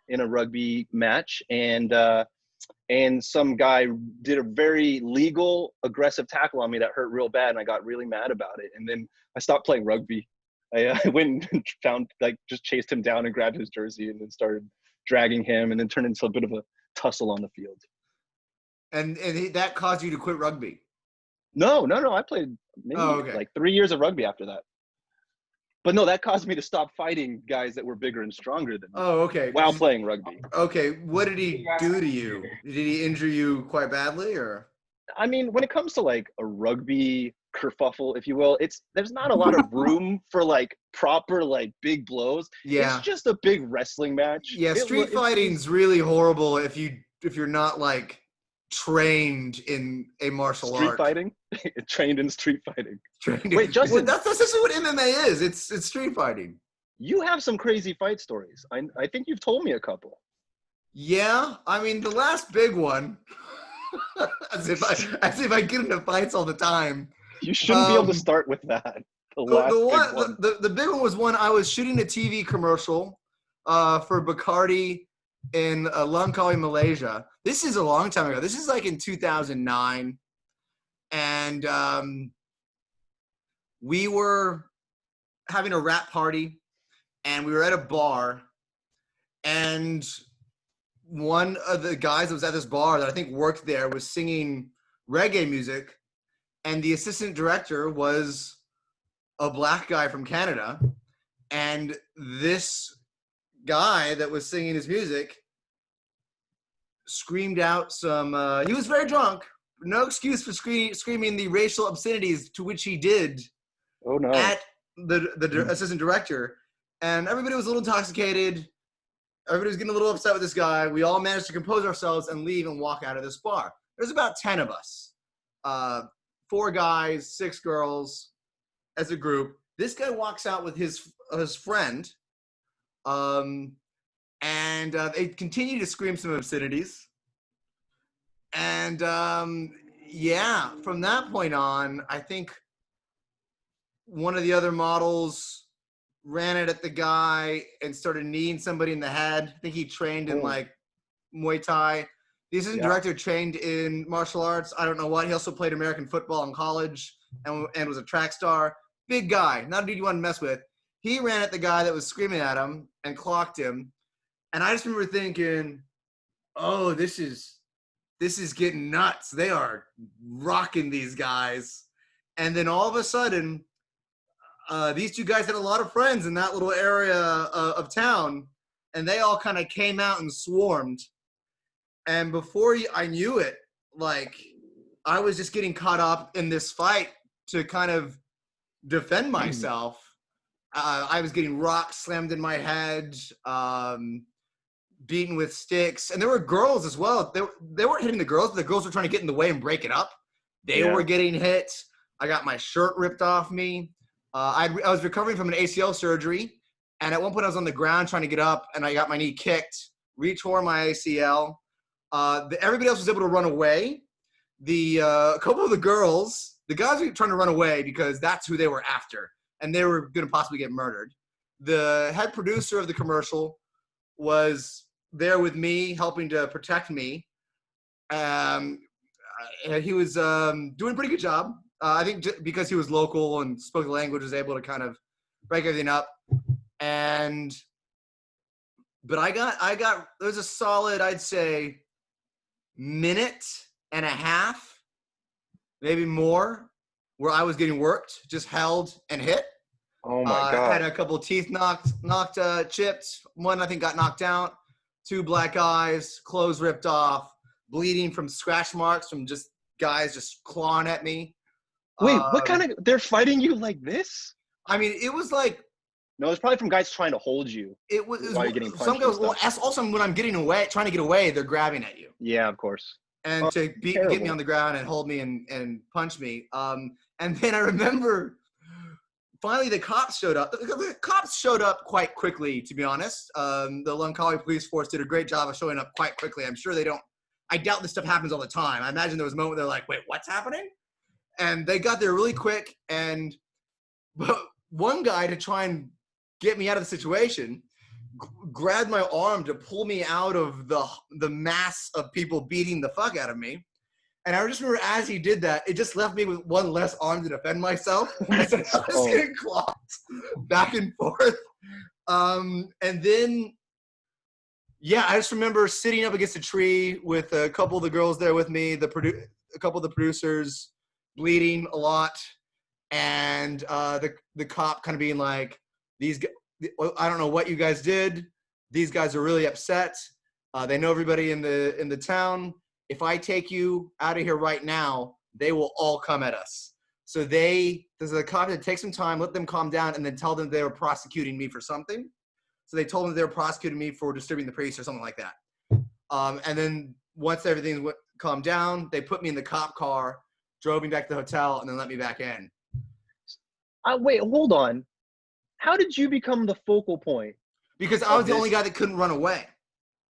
in a rugby match, and some guy did a very legal, aggressive tackle on me that hurt real bad, and I got really mad about it. And then I stopped playing rugby. I went and just chased him down and grabbed his jersey and then started dragging him, and then turned into a bit of a tussle on the field. And that caused you to quit rugby? No. I played maybe like 3 years of rugby after that. But no, that caused me to stop fighting guys that were bigger and stronger than me Oh, okay. while playing rugby. Okay, what did he do to you? Did he injure you quite badly, or? I mean, when it comes to like a rugby kerfuffle, if you will, there's not a lot of room for like proper like big blows. Yeah. It's just a big wrestling match. Yeah, street fighting's really horrible if you're not like trained in a martial art. Street fighting? Trained in street fighting. Wait, Justin. Well, that's essentially what MMA is. It's street fighting. You have some crazy fight stories. I think you've told me a couple. Yeah, I mean the last big one. as if I get into fights all the time. You shouldn't be able to start with that. The big one was one I was shooting a TV commercial for Bacardi in Langkawi, Malaysia. This is a long time ago. This is like in 2009. And we were having a rap party, and we were at a bar, and one of the guys that was at this bar that I think worked there was singing reggae music, and the assistant director was a black guy from Canada, and this guy that was singing his music screamed out some he was very drunk, no excuse for screaming the racial obscenities to which he did at the assistant director, and everybody was a little intoxicated. Everybody was getting a little upset with this guy. We all managed to compose ourselves and leave and walk out of this bar. There's about 10 of us, 4 guys, 6 girls as a group. This guy walks out with his friend, and they continue to scream some obscenities. And yeah, from that point on, I think one of the other models ran it at the guy and started kneeing somebody in the head. I think he trained in like Muay Thai. The assistant director trained in martial arts. I don't know what. He also played American football in college and was a track star. Big guy, not a dude you want to mess with. He ran at the guy that was screaming at him and clocked him. And I just remember thinking, oh, this is getting nuts. They are rocking these guys. And then all of a sudden, these 2 guys had a lot of friends in that little area of town, and they all kind of came out and swarmed. And before I knew it, like, I was just getting caught up in this fight to kind of defend myself. I was getting rocks slammed in my head, beaten with sticks. And there were girls as well. They weren't hitting the girls, but the girls were trying to get in the way and break it up. They were getting hit. I got my shirt ripped off me. I was recovering from an ACL surgery, and at one point I was on the ground trying to get up, and I got my knee kicked, retore my ACL. Everybody else was able to run away. A couple of the girls, the guys were trying to run away because that's who they were after, and they were going to possibly get murdered. The head producer of the commercial was there with me, helping to protect me. He was doing a pretty good job. I think because he was local and spoke the language, was able to kind of break everything up. But I got, there was a solid, I'd say, minute and a half, maybe more, where I was getting worked, just held and hit. Oh my God. I had a couple of teeth knocked, chipped. One I think got knocked out. 2 black eyes, clothes ripped off, bleeding from scratch marks from just guys just clawing at me. Wait, what kind of, they're fighting you like this? I mean, it was like. No, it's probably from guys trying to hold you. It was while you're getting punched. Some guys, well, also when I'm getting away, trying to get away, they're grabbing at you. Yeah, of course. And to get me on the ground and hold me and punch me. And then I remember finally the cops showed up. The cops showed up quite quickly, to be honest. The Langkawi police force did a great job of showing up quite quickly. I'm sure I doubt this stuff happens all the time. I imagine there was a moment where they're like, wait, what's happening? And they got there really quick, and one guy, to try and get me out of the situation, grabbed my arm to pull me out of the mass of people beating the fuck out of me. And I just remember as he did that, it just left me with one less arm to defend myself. I was getting clocked back and forth. And then, yeah, I just remember sitting up against a tree with a couple of the girls there with me, a couple of the producers, bleeding a lot, and the cop kind of being like, I don't know what you guys did. These guys are really upset. They know everybody in the town. If I take you out of here right now, they will all come at us. So there's a cop that takes some time, let them calm down, and then tell them they were prosecuting me for something. So they told them they were prosecuting me for disturbing the peace or something like that. And then once everything calmed down, they put me in the cop car, drove me back to the hotel, and then let me back in. Wait, hold on. How did you become the focal point? Because I was the only guy that couldn't run away.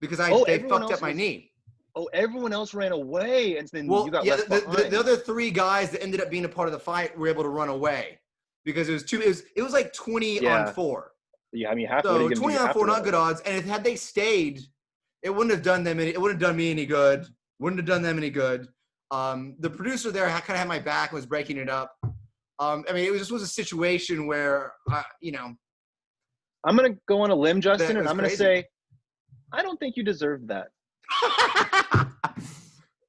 Because they fucked up my knee. Oh, everyone else ran away, and then you got left behind. The other 3 guys that ended up being a part of the fight were able to run away because it was like 20 on 4. Yeah, I mean, 20 on 4, not good odds. And had they stayed, it wouldn't have done them. It wouldn't have done me any good. Wouldn't have done them any good. The producer there kind of had my back and was breaking it up. I mean, it was a situation where, I'm gonna go on a limb, Justin, and I'm gonna say, I don't think you deserve that.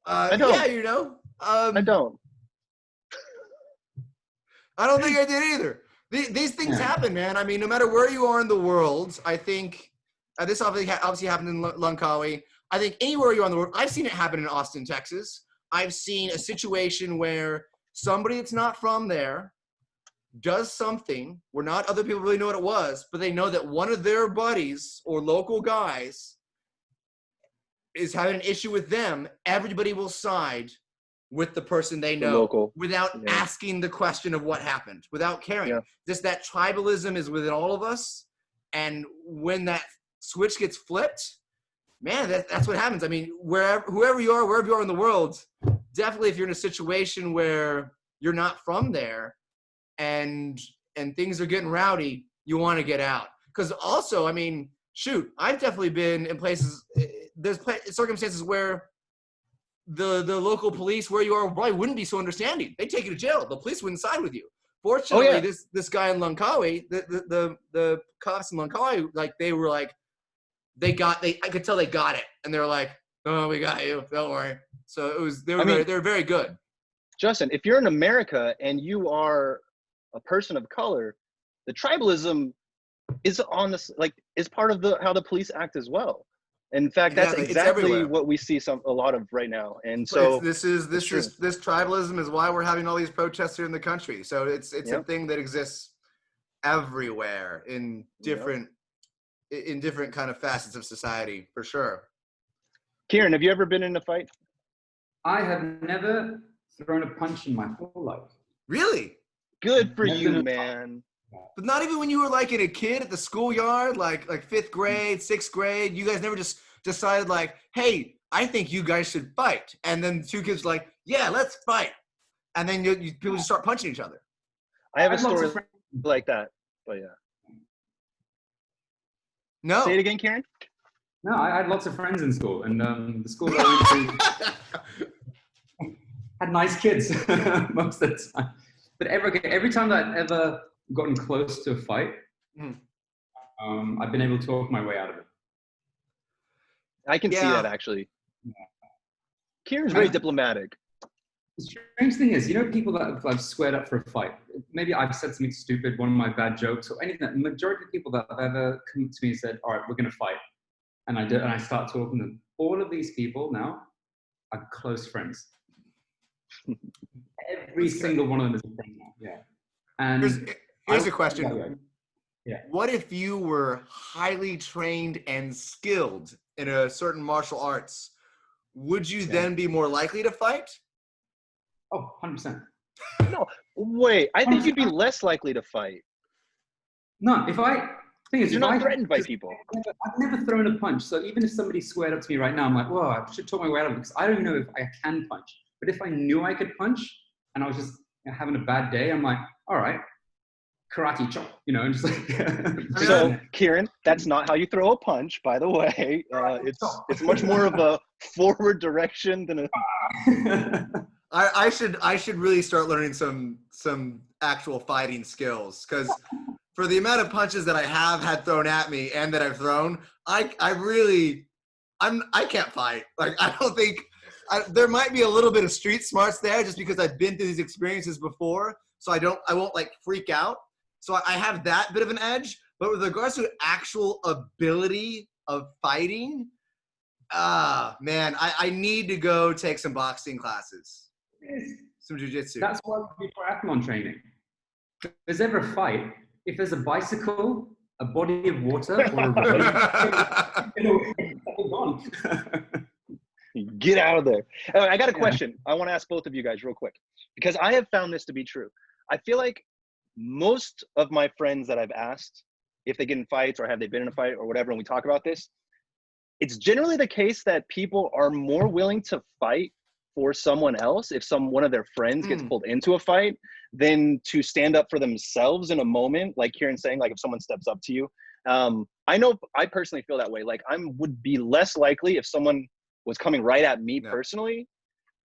I don't. Yeah, I don't. I don't think I did either. These things happen, man. I mean, no matter where you are in the world, I think this obviously happened in Langkawi. I think anywhere you are in the world, I've seen it happen in Austin, Texas. I've seen a situation where somebody that's not from there does something where not other people really know what it was, but they know that one of their buddies or local guys is having an issue with them. Everybody will side with the person they know without asking the question of what happened, without caring. Yeah. Just that tribalism is within all of us. And when that switch gets flipped, man, that's what happens. I mean, whoever you are in the world, definitely if you're in a situation where you're not from there and things are getting rowdy, you want to get out. Because also, I mean, shoot, I've definitely been in places, there's circumstances where the local police where you are probably wouldn't be so understanding. They'd take you to jail. The police wouldn't side with you. Fortunately, this guy in Langkawi, the cops in Langkawi, like they were like, I could tell they got it, and they were like, "Oh, we got you. Don't worry." So they were very good. Justin, if you're in America and you are a person of color, the tribalism is is part of how the police act as well. In fact, that's exactly what we see a lot of right now. And so this tribalism is why we're having all these protests here in the country. So it's a thing that exists everywhere in different kind of facets of society, for sure. Keeran, have you ever been in a fight? I have never thrown a punch in my whole life. Really? Good for you, man. But not even when you were like a kid at the schoolyard, like 5th grade, 6th grade, you guys never just decided like, hey, I think you guys should fight. And then 2 kids were like, yeah, let's fight. And then people just start punching each other. I have a story like that, but yeah. No. Say it again, Keeran. No, I had lots of friends in school, and the school that I went to had nice kids most of the time. But every time that I've ever gotten close to a fight, I've been able to talk my way out of it. I can see that, actually. Kieran's very diplomatic. The strange thing is, people that I've squared up for a fight, maybe I've said something stupid, one of my bad jokes or anything, the majority of people that have ever come to me and said, all right, we're going to fight. And I start talking to them. All of these people now are close friends. Every single one of them is a friend now. Yeah. And here's a question. Yeah. What if you were highly trained and skilled in a certain martial arts? Would you then be more likely to fight? Oh, 100%. No, wait. I think you'd be less likely to fight. No, you're not threatened by people. I've never thrown a punch. So even if somebody squared up to me right now, I'm like, whoa, I should talk my way out of it because I don't even know if I can punch. But if I knew I could punch and I was just having a bad day, I'm like, all right, karate chop, and just like. So, Keeran, that's not how you throw a punch, by the way. It's much more of a forward direction than a. I should really start learning some actual fighting skills because for the amount of punches that I have had thrown at me and that I've thrown, I can't fight. Like I don't think there might be a little bit of street smarts there just because I've been through these experiences before, so I won't like freak out. So I have that bit of an edge, But with regards to actual ability of fighting, man, I need to go take some boxing classes, some jiu-jitsu. That's why we do triathlon training. If there's ever a fight, if there's a bicycle, a body of water, or a river, it'll gone. Get out of there. I got a question. I want to ask both of you guys real quick, because I have found this to be true. I feel like most of my friends that I've asked if they get in fights or have they been in a fight or whatever, and we talk about this, it's generally the case that people are more willing to fight for someone else if one of their friends gets pulled into a fight than to stand up for themselves in a moment. Like Keeran's saying, like if someone steps up to you. I know I personally feel that way. Like I would be less likely if someone was coming right at me personally,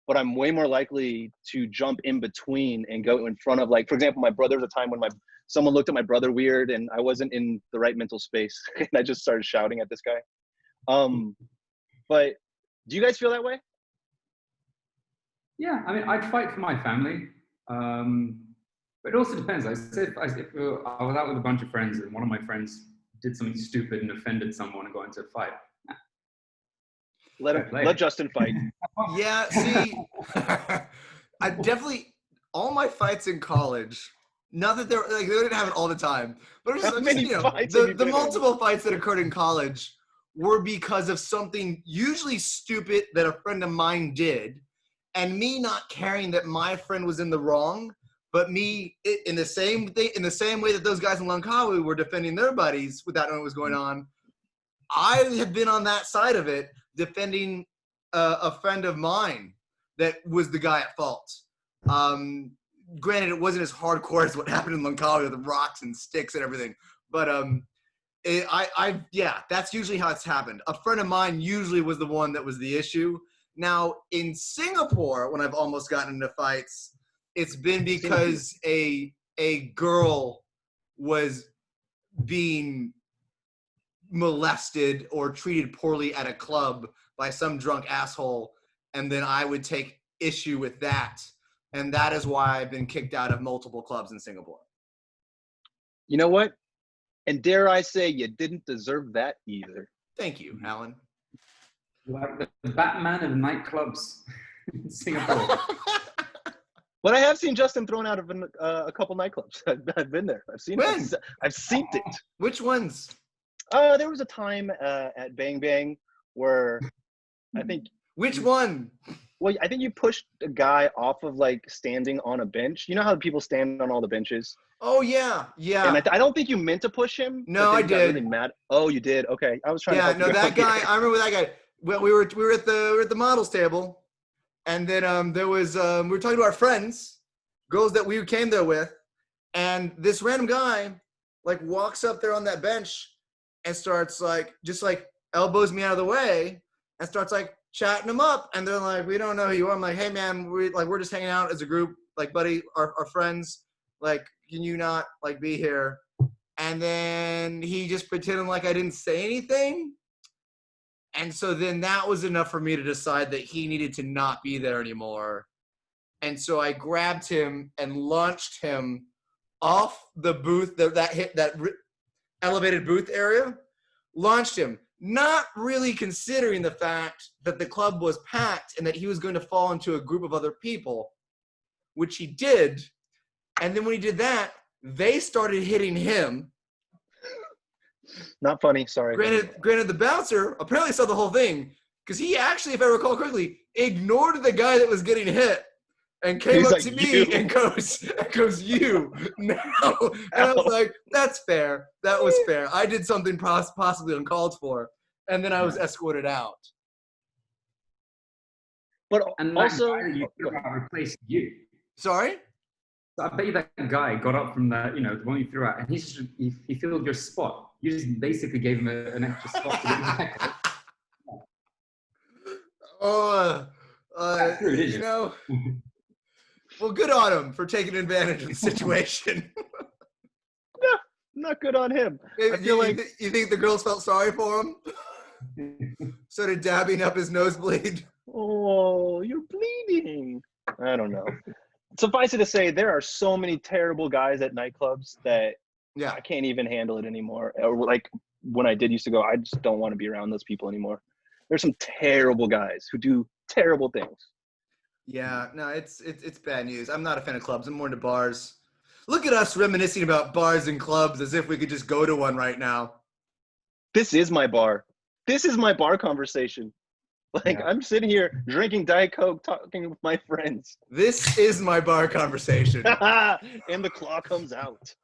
but I'm way more likely to jump in between and go in front of, like, for example, my brother, was a time when someone looked at my brother weird and I wasn't in the right mental space and I just started shouting at this guy. But do you guys feel that way? Yeah, I mean, I'd fight for my family. But it also depends. Like, say if I was out with a bunch of friends and one of my friends did something stupid and offended someone and got into a fight. Let Justin fight. Yeah, see, I definitely, all my fights in college, not that they didn't happen all the time, but it was just, the multiple fights that occurred in college were because of something usually stupid that a friend of mine did, and me not caring that my friend was in the wrong, but me in the same way that those guys in Langkawi were defending their buddies without knowing what was going on. I have been on that side of it, defending a friend of mine that was the guy at fault. Granted, it wasn't as hardcore as what happened in Langkawi with the rocks and sticks and everything, but that's usually how it's happened. A friend of mine usually was the one that was the issue. Now, in Singapore, when I've almost gotten into fights, it's been because a girl was being molested or treated poorly at a club by some drunk asshole, and then I would take issue with that. And that is why I've been kicked out of multiple clubs in Singapore. You know what? And dare I say, you didn't deserve that either. Thank you, Alan. Like the Batman of nightclubs in Singapore. But I have seen Justin thrown out of a couple nightclubs. I've been there. I've seen it. I've seen it. Which ones? There was a time at Bang Bang where I think. Which one? Well, I think you pushed a guy off of like standing on a bench. You know how people stand on all the benches? Oh yeah, yeah. And I don't think you meant to push him. No, I did. Really mad. Oh, you did. Okay, I was trying. Yeah, to no, that guy. I remember that guy. Well, we were at the models table, and then there was we were talking to our friends, girls that we came there with, and this random guy like walks up there on that bench and starts just elbows me out of the way and starts like chatting them up, and they're like, we don't know who you are. I'm like, hey man, we're just hanging out as a group, like buddy, our friends, like, can you not like be here? And then he just pretended like I didn't say anything. And so then that was enough for me to decide that he needed to not be there anymore. And so I grabbed him and launched him off the booth, that elevated booth area, launched him, not really considering the fact that the club was packed and that he was going to fall into a group of other people, which he did. And then when he did that, they started hitting him. Not funny, sorry. Granted, the bouncer apparently saw the whole thing, because he actually, if I recall correctly, ignored the guy that was getting hit and came up to me and goes, you. No. And I was like, that's fair. That was fair. I did something possibly uncalled for. And then I was escorted out. But and also, you replaced you. Sorry? So I bet you that guy got up from the one you threw out, and he filled your spot. You just basically gave him an extra spot to get back. True, you know. Well, good on him for taking advantage of the situation. No, not good on him. I feel like you think the girls felt sorry for him? Started dabbing up his nosebleed. Oh, you're bleeding. I don't know. Suffice it to say, there are so many terrible guys at nightclubs that Yeah. I can't even handle it anymore. Or like when I did used to go, I just don't want to be around those people anymore. There's some terrible guys who do terrible things. Yeah, no, it's bad news. I'm not a fan of clubs. I'm more into bars. Look at us reminiscing about bars and clubs as if we could just go to one right now. This is my bar. This is my bar conversation. Like, I'm sitting here drinking Diet Coke, talking with my friends. This is my bar conversation. And the claw comes out.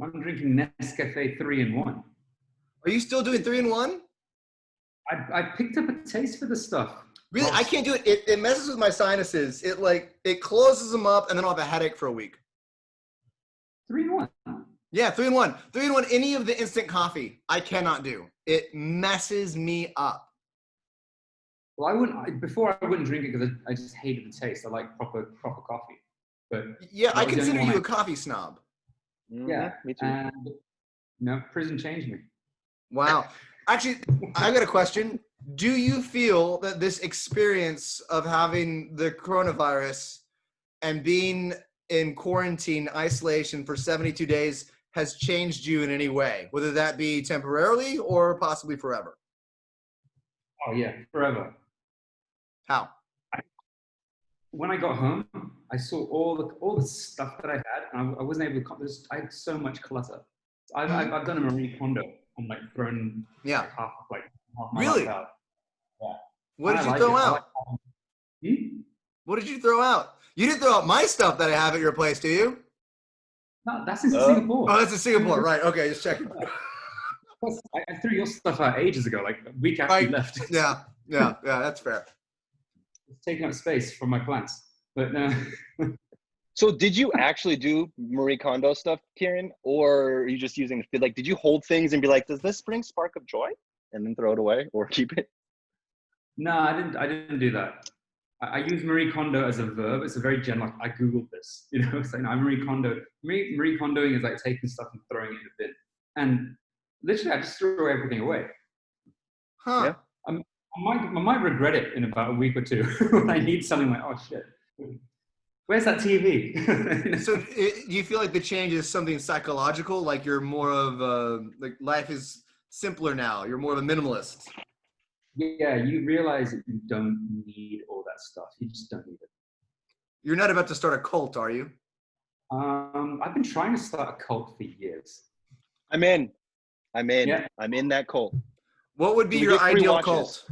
I'm drinking Nescafe 3-in-1. Are you still doing 3-in-1? I picked up a taste for this stuff. Really? I can't do it. It messes with my sinuses. It closes them up, and then I'll have a headache for a week. 3-in-1. Yeah, 3-in-1. 3-in-1, any of the instant coffee, I cannot do. It messes me up. Well, I wouldn't drink it because I just hated the taste. I like proper coffee. But yeah, I consider you a coffee snob. Yeah, me too. And, prison changed me. Wow. Actually, I got a question. Do you feel that this experience of having the coronavirus and being in quarantine, isolation for 72 days has changed you in any way, whether that be temporarily or possibly forever? Oh, yeah, forever. How? When I got home, I saw all the stuff that I had, and I wasn't able to. I had so much clutter. I've done a Marie Kondo and like thrown half my really life out. Yeah. What did you throw out? What did you throw out? You didn't throw out my stuff that I have at your place, do you? No, that's in Singapore. Oh, that's in Singapore, right? Okay, just checking. I threw your stuff out ages ago, like a week after you left. Yeah, that's fair. It's taking up space from my plants, but So did you actually do Marie Kondo stuff, Keeran, or are you just using like? Did you hold things and be like, "Does this bring spark of joy?" and then throw it away or keep it? No, I didn't do that. I use Marie Kondo as a verb. It's a very general. I googled this, saying I'm Marie Kondo. Marie Kondoing is like taking stuff and throwing it in the bin, and literally I just threw everything away. Huh? Yeah. I might regret it in about a week or two when I need something like, oh shit, where's that TV? So do you feel like the change is something psychological? Like you're more of like life is simpler now. You're more of a minimalist. Yeah, you realize that you don't need all that stuff. You just don't need it. You're not about to start a cult, are you? I've been trying to start a cult for years. I'm in. Yeah. I'm in that cult. What would be your ideal cult?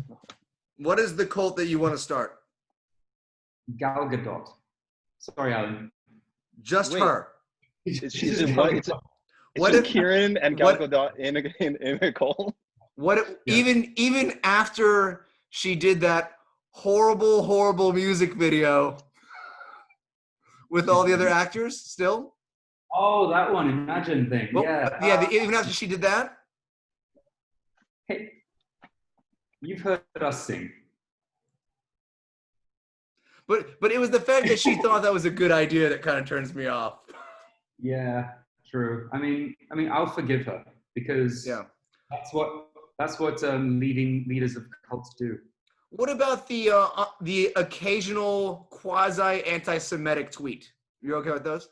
What is the cult that you want to start? Gal Gadot. Sorry, Alan. Just her. Is it what? What if Keeran and Gal Gadot in a cult? What if, even after she did that horrible music video with all the other actors still? Oh, that one, Imagine thing. Well, yeah. Even after she did that? Hey, you've heard us sing. But it was the fact that she thought that was a good idea that kind of turns me off. Yeah, true. I mean, I'll forgive her because that's what leaders of cults do. What about the occasional quasi anti-Semitic tweet? You okay with those?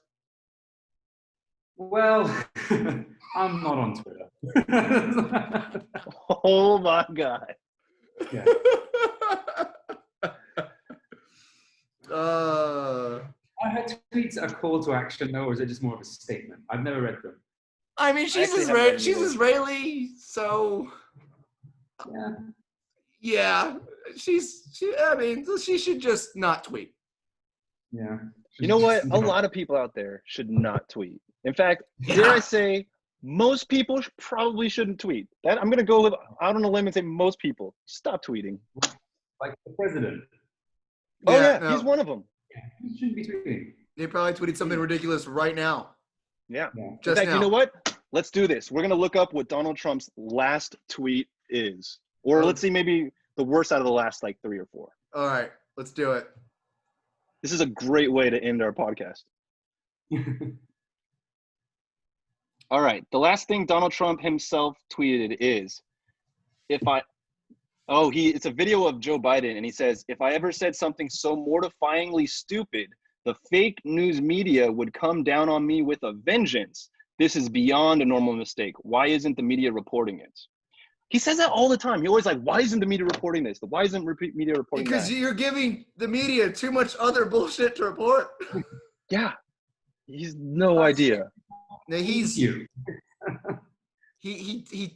Well, I'm not on Twitter. Oh my God. Yeah. Are her tweets a call to action though, or is it just more of a statement? I've never read them. I mean, she's Israeli, so yeah, she should just not tweet. Yeah. You know what? A lot of people out there should not tweet. In fact, dare I say, most people probably shouldn't tweet. That I'm going to go out on a limb and say most people stop tweeting. Like the president. He's one of them. Yeah, he shouldn't be tweeting. They probably tweeted something ridiculous right now. Yeah. Just in fact, now. you know what? Let's do this. We're going to look up what Donald Trump's last tweet is. Or let's see maybe the worst out of the last like 3 or 4. All right, let's do it. This is a great way to end our podcast. All right. The last thing Donald Trump himself tweeted is, it's a video of Joe Biden, and he says, if I ever said something so mortifyingly stupid The fake news media would come down on me with a vengeance. This is beyond a normal mistake. Why isn't the media reporting it? He says that all the time. He always like, why isn't the media reporting this? Why isn't media reporting because that? you're giving the media too much other bullshit to report. Yeah. He's no idea. Now he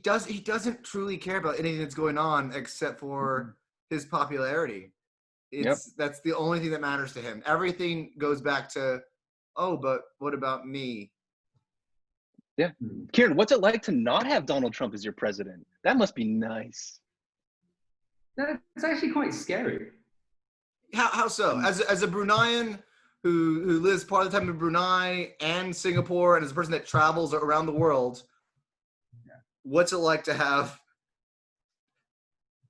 doesn't truly care about anything that's going on except for his popularity. That's the only thing that matters to him. Everything goes back to, oh, but what about me? Yeah. Keeran, what's it like to not have Donald Trump as your president? That must be nice. That's actually quite scary. How so? As a Bruneian who lives part of the time in Brunei and Singapore, and as a person that travels around the world, what's it like to have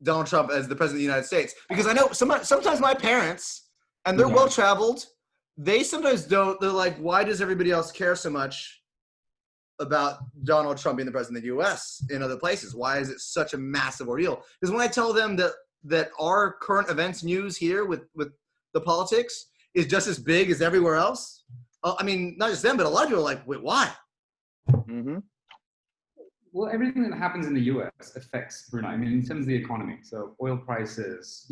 Donald Trump as the president of the United States? Because I know sometimes my parents, and they're well-traveled, they sometimes don't. They're like, why does everybody else care so much about Donald Trump being the president of the U.S. in other places? Why is it such a massive ordeal? Because when I tell them that our current events news here with the politics is just as big as everywhere else, I mean, not just them, but a lot of people are like, wait, why? Mm-hmm. Well, everything that happens in the U.S. affects Brunei. I mean, in terms of the economy, so oil prices,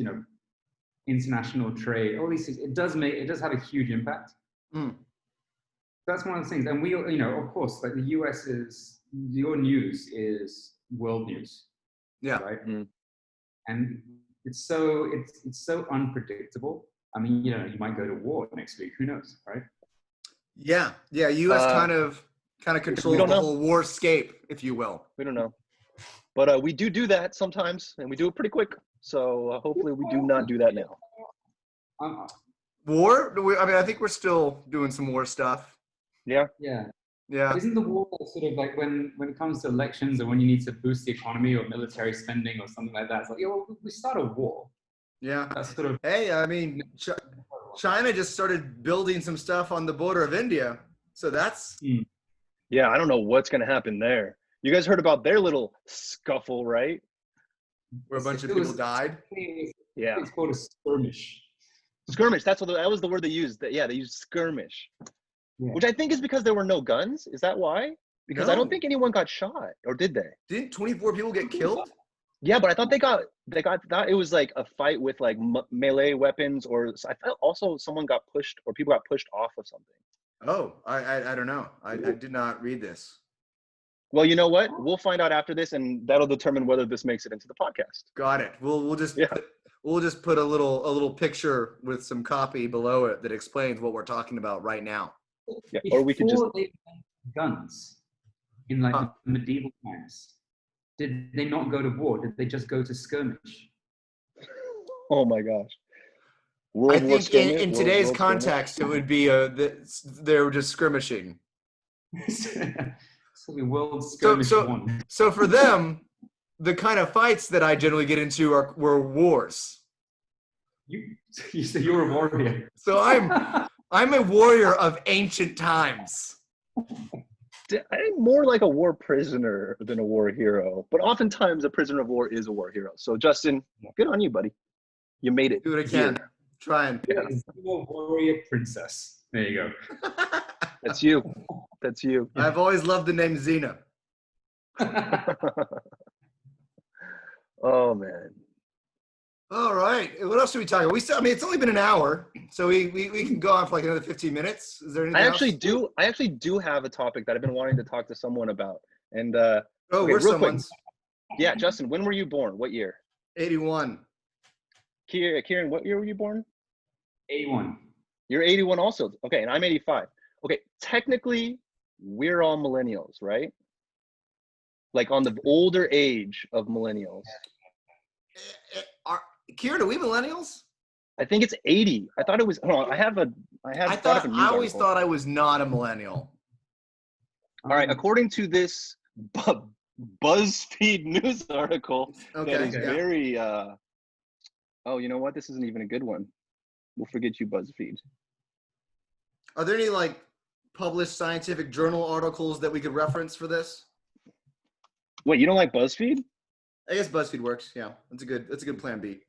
international trade, all these things, it does have a huge impact. That's one of the things. And we, of course, like the U.S. your news is world news. Yeah. Right. And it's so unpredictable. I mean, you might go to war next week. Who knows, right? Yeah. U.S. kind of controls the whole warscape, if you will. We don't know. But we do that sometimes, and we do it pretty quick. So hopefully we do not do that now. War? I think we're still doing some war stuff. Yeah. Isn't the war sort of like when it comes to elections or when you need to boost the economy or military spending or something like that? It's like, we start a war. Yeah. That's sort of. Hey, I mean, China just started building some stuff on the border of India, so that's. Yeah, I don't know what's gonna happen there. You guys heard about their little scuffle, right? Where a bunch of people died. Yeah. It's called a skirmish. Skirmish. That was the word they used. They used skirmish, which I think is because there were no guns. Is that why? Because I don't think anyone got shot, or did they? Didn't 24 people get killed? Yeah, but I thought they got it was like a fight with like melee weapons, or I thought also someone got pushed or people got pushed off of something. Oh, I don't know. I did not read this. Well, you know what? We'll find out after this, and that'll determine whether this makes it into the podcast. Got it. We'll just put a little picture with some copy below it that explains what we're talking about right now. Yeah, or we could just guns in like the medieval times. Did they not go to war? Did they just go to skirmish? Oh my gosh. I think in today's context, it would be they were just skirmishing. So the world skirmish one. So for them, the kind of fights that I generally get into were wars. You say you're a warrior. So I'm a warrior of ancient times. I'm more like a war prisoner than a war hero, but oftentimes a prisoner of war is a war hero. So Justin, good on you, buddy. You made it. Do what I can. Trying. Yeah. Warrior princess. There you go. That's you. That's you. I've always loved the name Xena. Oh man. All right. What else should we talk about? It's only been an hour, so we can go on for like another 15 minutes. Is there anything else? I actually do have a topic that I've been wanting to talk to someone about. And we're someone's. Yeah, Justin, when were you born? What year? 81. Keeran, what year were you born? 81. You're 81 also. Okay, and I'm 85. Okay, technically, we're all millennials, right? Like on the older age of millennials. Keeran, are we millennials? I think it's 80. I thought it was. Hold on, I always thought I was not a millennial. All right, according to this BuzzFeed news article, that is very. Oh, you know what? This isn't even a good one. We'll forget you, BuzzFeed. Are there any like published scientific journal articles that we could reference for this? Wait, you don't like BuzzFeed? I guess BuzzFeed works. Yeah, that's a good plan B.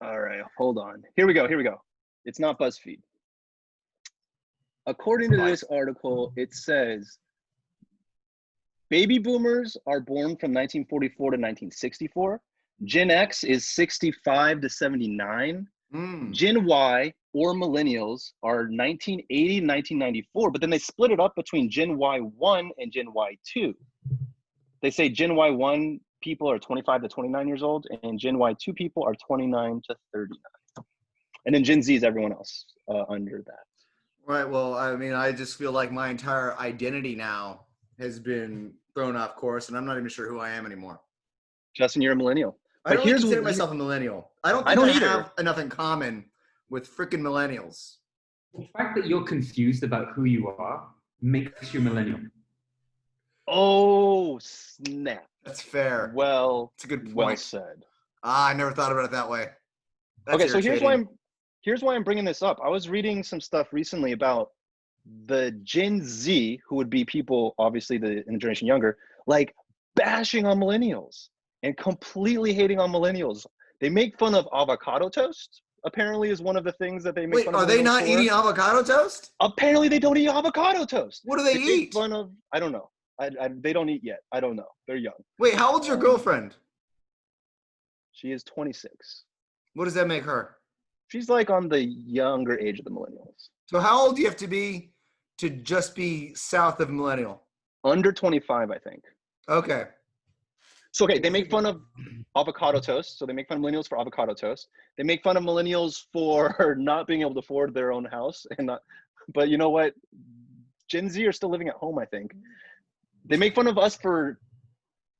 All right, hold on. Here we go. It's not BuzzFeed. According to this article, it says baby boomers are born from 1944 to 1964. Gen X is 65 to 79. Gen Y or millennials are 1980 to 1994, but then they split it up between Gen Y1 and Gen Y2. They say Gen Y1 people are 25 to 29 years old, and Gen Y2 people are 29 to 39. And then Gen Z is everyone else under that. Right. Well, I mean, I just feel like my entire identity now has been thrown off course, and I'm not even sure who I am anymore. Justin, you're a millennial. I don't really consider myself a millennial. I don't think I have enough in common with freaking millennials. The fact that you're confused about who you are makes you millennial. Oh, snap. That's fair. Well, it's a good point. Well said. I never thought about it that way. That's okay, irritating. So here's why I'm bringing this up. I was reading some stuff recently about the Gen Z, who would be people, obviously, in the generation younger, like bashing on millennials and completely hating on millennials. They make fun of avocado toast, apparently, is one of the things that they make fun of. Wait, are they not eating avocado toast? Apparently, they don't eat avocado toast. What do they eat? Make fun of, I don't know. They don't eat yet. I don't know. They're young. Wait, how old's your girlfriend? She is 26. What does that make her? She's like on the younger age of the millennials. So how old do you have to be to just be south of millennial? Under 25, I think. Okay. So, okay, they make fun of avocado toast. So they make fun of millennials for avocado toast. They make fun of millennials for not being able to afford their own house. But you know what? Gen Z are still living at home, I think. They make fun of us for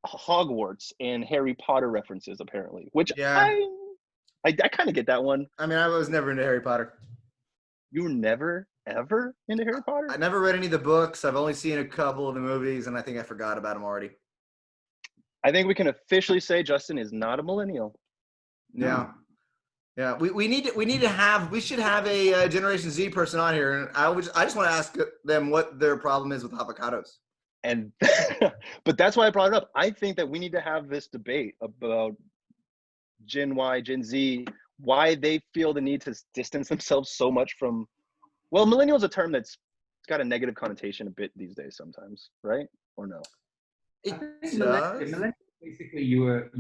Hogwarts and Harry Potter references, apparently, which I kind of get that one. I mean, I was never into Harry Potter. You were never, ever into Harry Potter? I never read any of the books. I've only seen a couple of the movies, and I think I forgot about them already. I think we can officially say Justin is not a millennial. Yeah. Yeah. We should have a Generation Z person on here. And I just want to ask them what their problem is with avocados. And, but that's why I brought it up. I think that we need to have this debate about Gen Y, Gen Z, why they feel the need to distance themselves so much from, well, millennial is a term it's got a negative connotation a bit these days sometimes, right? Or no? Millennial, basically, you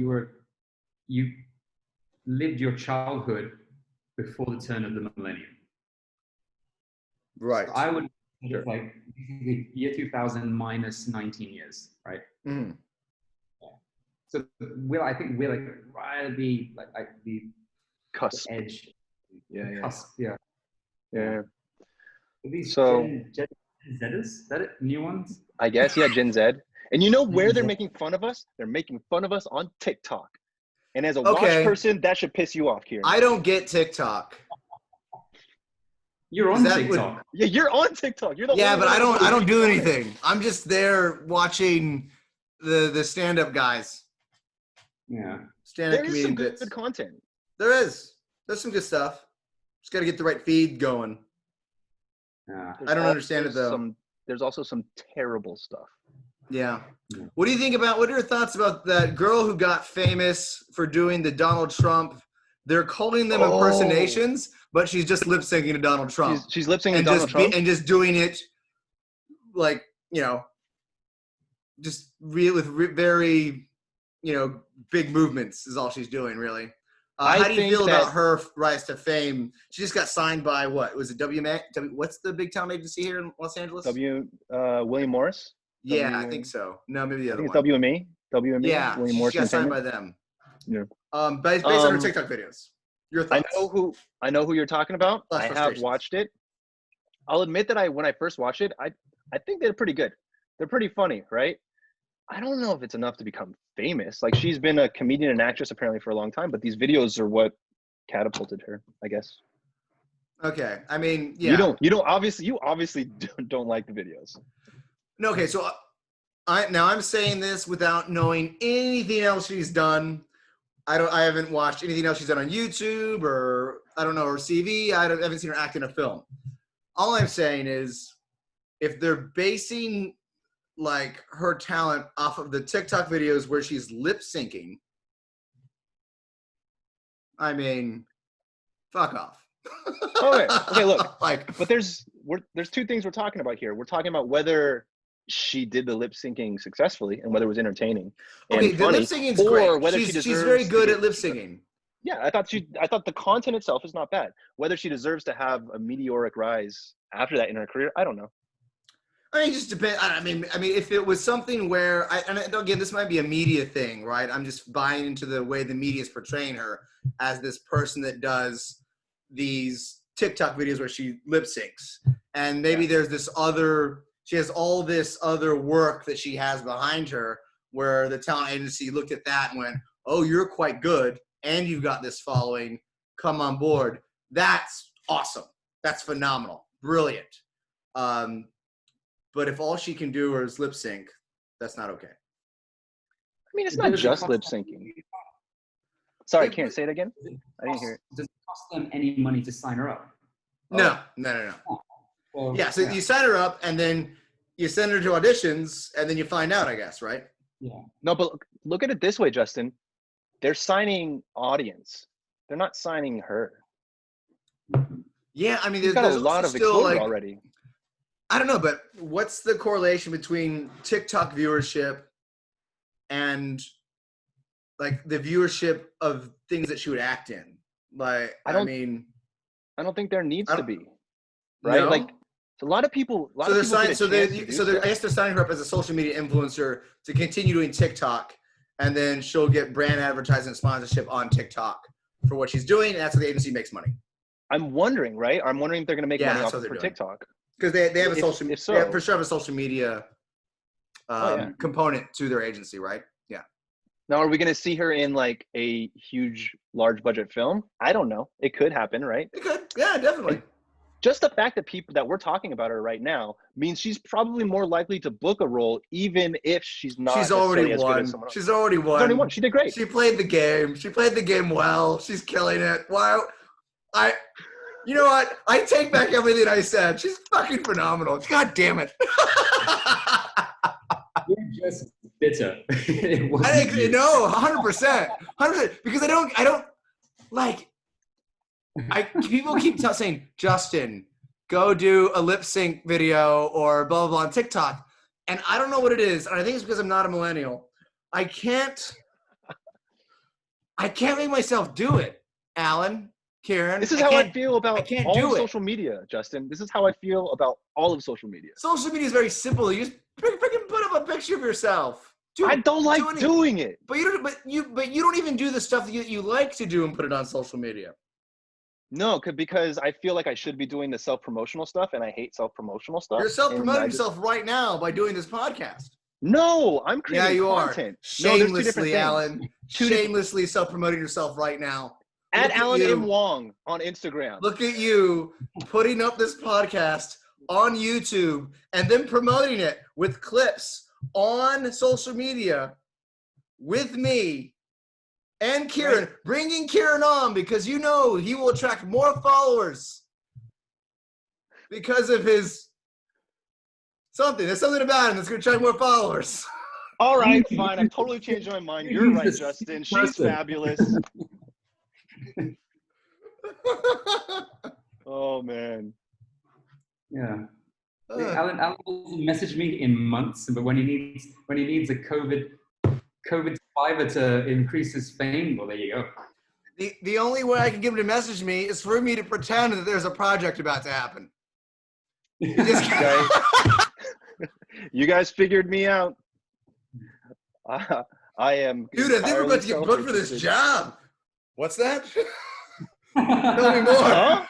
lived your childhood before the turn of the millennium. Right. So I would it's like year 2000 minus 19 years, right? Mm-hmm. Yeah. So I think we're like right at the cusp, the edge. Yeah. Cusp, yeah. These so Gen Zers, is that it? New ones? I guess, yeah, Gen Z. And you know where they're making fun of us? They're making fun of us on TikTok. And as a watch person, that should piss you off, Keeran. I don't get TikTok. You're on TikTok. Yeah, you're on TikTok. You're the but I don't do anything. I'm just there watching the stand-up guys. Yeah. Stand-up comedian bits. There's some good content. There is. There's some good stuff. Just got to get the right feed going. Yeah. I don't understand it though. There's also some terrible stuff. Yeah. What do you think about, what are your thoughts about that girl who got famous for doing the Donald Trump? They're calling them impersonations, but she's just lip syncing to Donald Trump. She's lip syncing to Donald Trump? And just doing it like, just with very, big movements is all she's doing, really. How do you feel about her rise to fame? She just got signed by what? Was it what's the big town agency here in Los Angeles? William Morris? Yeah, I think so. No, maybe the other one. WME? WME? Yeah, William Morris she got signed by them. Yeah. Based on her TikTok videos. Your thoughts? I know who you're talking about. I have watched it. I'll admit that when I first watched it, I think they're pretty good. They're pretty funny, right? I don't know if it's enough to become famous. Like, she's been a comedian and actress apparently for a long time, but these videos are what catapulted her, I guess. Okay. I mean, yeah. You obviously don't like the videos. No, okay, so I'm saying this without knowing anything else she's done. I haven't watched anything else she's done on YouTube or I don't know her CV. I haven't seen her act in a film. All I'm saying is, if they're basing like her talent off of the TikTok videos where she's lip syncing, I mean, fuck off. Okay, look. Like, But there's two things we're talking about here. We're talking about whether she did the lip syncing successfully and whether it was entertaining and okay, the funny, lip singing's or great. whether she She's very deserves good to at lip singing. Yeah, I thought the content itself is not bad. Whether she deserves to have a meteoric rise after that in her career, I don't know. I mean, it just depends. I mean, if it was something where, and again, this might be a media thing, right? I'm just buying into the way the media is portraying her as this person that does these TikTok videos where she lip syncs, and maybe there's this other. She has all this other work that she has behind her, where the talent agency looked at that and went, "Oh, you're quite good, and you've got this following. Come on board." That's awesome. That's phenomenal. Brilliant. But if all she can do is lip sync, that's not okay. I mean, it's not just lip syncing. Sorry, can't say it again. I didn't hear it. Does it cost them any money to sign her up? No. Well, Yeah, so you sign her up and then you send her to auditions and then you find out, I guess, right? Yeah. No, but look at it this way, Justin. They're signing audience. They're not signing her. Yeah, I mean, She's got there's a lot of still exposure like, already. I don't know, but what's the correlation between TikTok viewership and like the viewership of things that she would act in? Like, I don't think there needs to be, right? No? Like, a lot of people. I guess they're signing her up as a social media influencer to continue doing TikTok, and then she'll get brand advertising sponsorship on TikTok for what she's doing, and that's how the agency makes money. I'm wondering, right? I'm wondering if they're going to make money off for TikTok. Because they have a social media, so. they for sure have a social media component to their agency, right? Yeah. Now, are we going to see her in like a huge, large budget film? I don't know. It could happen, right? It could. Yeah, definitely. And just the fact that we're talking about her right now means she's probably more likely to book a role, even if she's not. She's already won. She's already won. She did great. She played the game. She played the game well. She's killing it. Wow. You know what? I take back everything I said. She's fucking phenomenal. God damn it. You're just bitter. No, 100%. 100%. Because I don't like, people keep saying, Justin, go do a lip sync video or blah, blah, blah on TikTok. And I don't know what it is. And I think it's because I'm not a millennial. I can't make myself do it, Alan. Keeran, this is how I feel about all of social media, Justin. This is how I feel about all of social media. Social media is very simple. You just freaking put up a picture of yourself. I don't like doing it. But you don't even do the stuff that you like to do and put it on social media. No, because I feel like I should be doing the self-promotional stuff, and I hate self-promotional stuff. You're self-promoting yourself right now by doing this podcast. No, I'm creating content. Shamelessly, Alan. Shamelessly self-promoting yourself right now. At Alan M. Wong on Instagram. Look at you putting up this podcast on YouTube and then promoting it with clips on social media with me and Keeran, bringing Keeran on because you know he will attract more followers because of his something. There's something about him that's going to attract more followers. All right, fine. I've totally changed my mind. You're right, Justin. She's fabulous. Oh man. Yeah. Alan doesn't message me in months, but when he needs a COVID survivor to increase his fame, well, there you go. The only way I can get him to message me is for me to pretend that there's a project about to happen. You guys figured me out. I am. Dude, I think we're about to get booked for this job. What's that? Tell me more. Huh?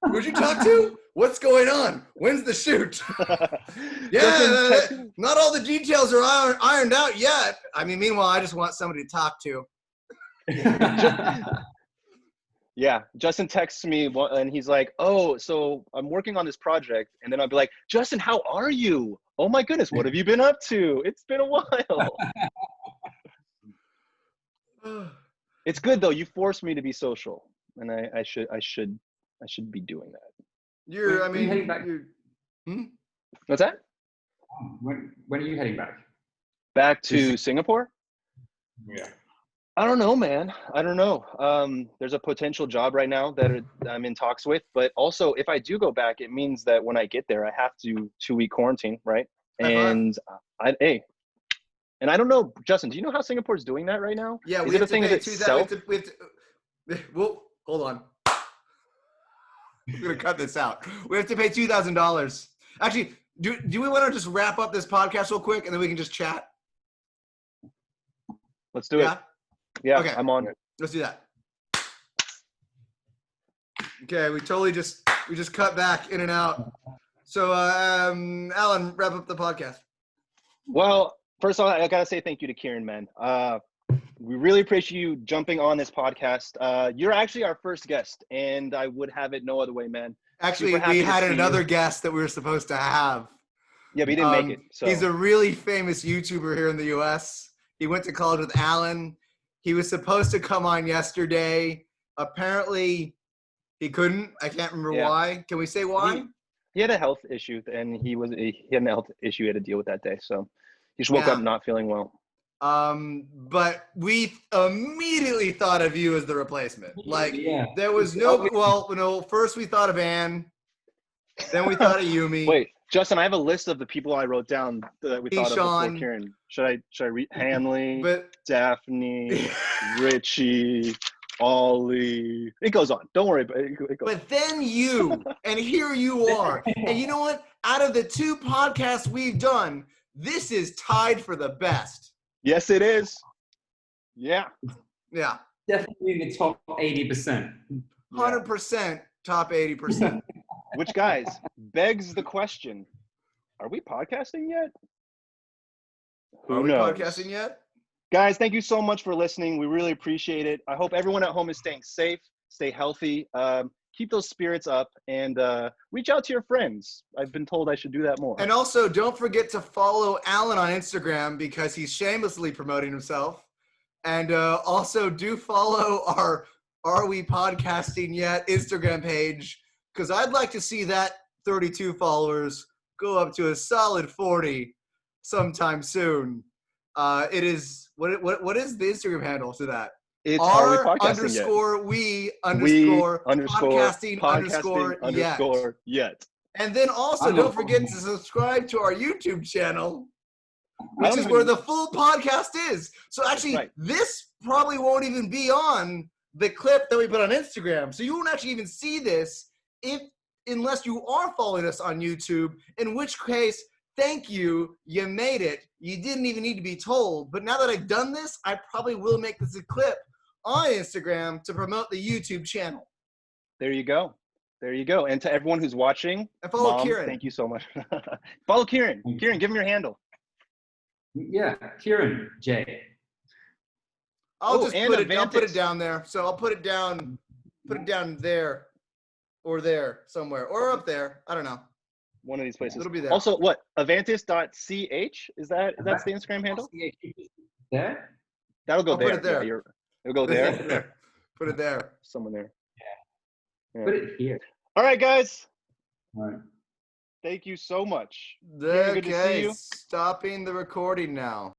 Who'd you talk to? What's going on? When's the shoot? Not all the details are ironed out yet. I mean, meanwhile, I just want somebody to talk to. Yeah, Justin texts me and he's like, "Oh, so I'm working on this project," and then I'll be like, "Justin, how are you? Oh my goodness, what have you been up to? It's been a while." It's good though. You forced me to be social, and I should be doing that. When are you heading back? What's that? When are you heading back? Back to Singapore? Yeah. I don't know, man. I don't know. There's a potential job right now that I'm in talks with, but also if I do go back, it means that when I get there, I have to 2-week quarantine, right? High five. And and I don't know, Justin, do you know how Singapore's doing that right now? Yeah, is we it have a thing? to Is pay it 2,000. Well, hold on. I'm gonna cut this out. We have to pay $2,000. Actually, do we want to just wrap up this podcast real quick and then we can just chat? Let's do it. Yeah, Okay. I'm on it. Let's do that. Okay, we just cut back in and out. So, Alan, wrap up the podcast. Well, first of all, I gotta say thank you to Keeran, man. We really appreciate you jumping on this podcast. You're actually our first guest, and I would have it no other way, man. Actually, Super happy we to had see another you. guest that we were supposed to have. Yeah, but he didn't make it. So He's a really famous YouTuber here in the US. He went to college with Alan. He was supposed to come on yesterday. Apparently, he couldn't. I can't remember why. Can we say why? He had a health issue, and he had a health issue he had to deal with that day. So he just woke up not feeling well. But we immediately thought of you as the replacement. Like, there was no, first we thought of Anne, then we thought of Yumi. Wait, Justin, I have a list of the people I wrote down that we thought of before Keeran. Should I read Hanley, Daphne, Richie, Ollie? It goes on. Don't worry. But then you, and here you are. And you know what? Out of the 2 podcasts we've done, this is tied for the best. Yes, it is. Yeah. Yeah. Definitely in the top 80%. 100% top 80%. Which, guys, begs the question, are we podcasting yet? Are we podcasting yet? Guys, thank you so much for listening. We really appreciate it. I hope everyone at home is staying safe, stay healthy, keep those spirits up, and reach out to your friends. I've been told I should do that more. And also, don't forget to follow Alan on Instagram because he's shamelessly promoting himself. And also do follow our Are We Podcasting Yet Instagram page, because I'd like to see that 32 followers go up to a solid 40 sometime soon. It is what is the Instagram handle to that? It's _podcasting_yet. And then also don't forget to subscribe to our YouTube channel, which is where the full podcast is. So actually, this probably won't even be on the clip that we put on Instagram. So you won't actually even see this unless you are following us on YouTube, in which case, thank you. You made it. You didn't even need to be told. But now that I've done this, I probably will make this a clip on Instagram to promote the YouTube channel. There you go. There you go. And to everyone who's watching, and follow Keeran. Thank you so much. Follow Keeran. Keeran, give him your handle. Yeah, Keeran J. I'll put it down there. So I'll put it down there or there somewhere or up there. I don't know. One of these places. It'll be there. Also, what? Avantist.ch? That's the Instagram handle? There? That'll go there. Put it there. Yeah, it'll go there. Put it there. Someone there. Yeah. Put it here. All right, guys. All right. Thank you so much. Okay, stopping the recording now.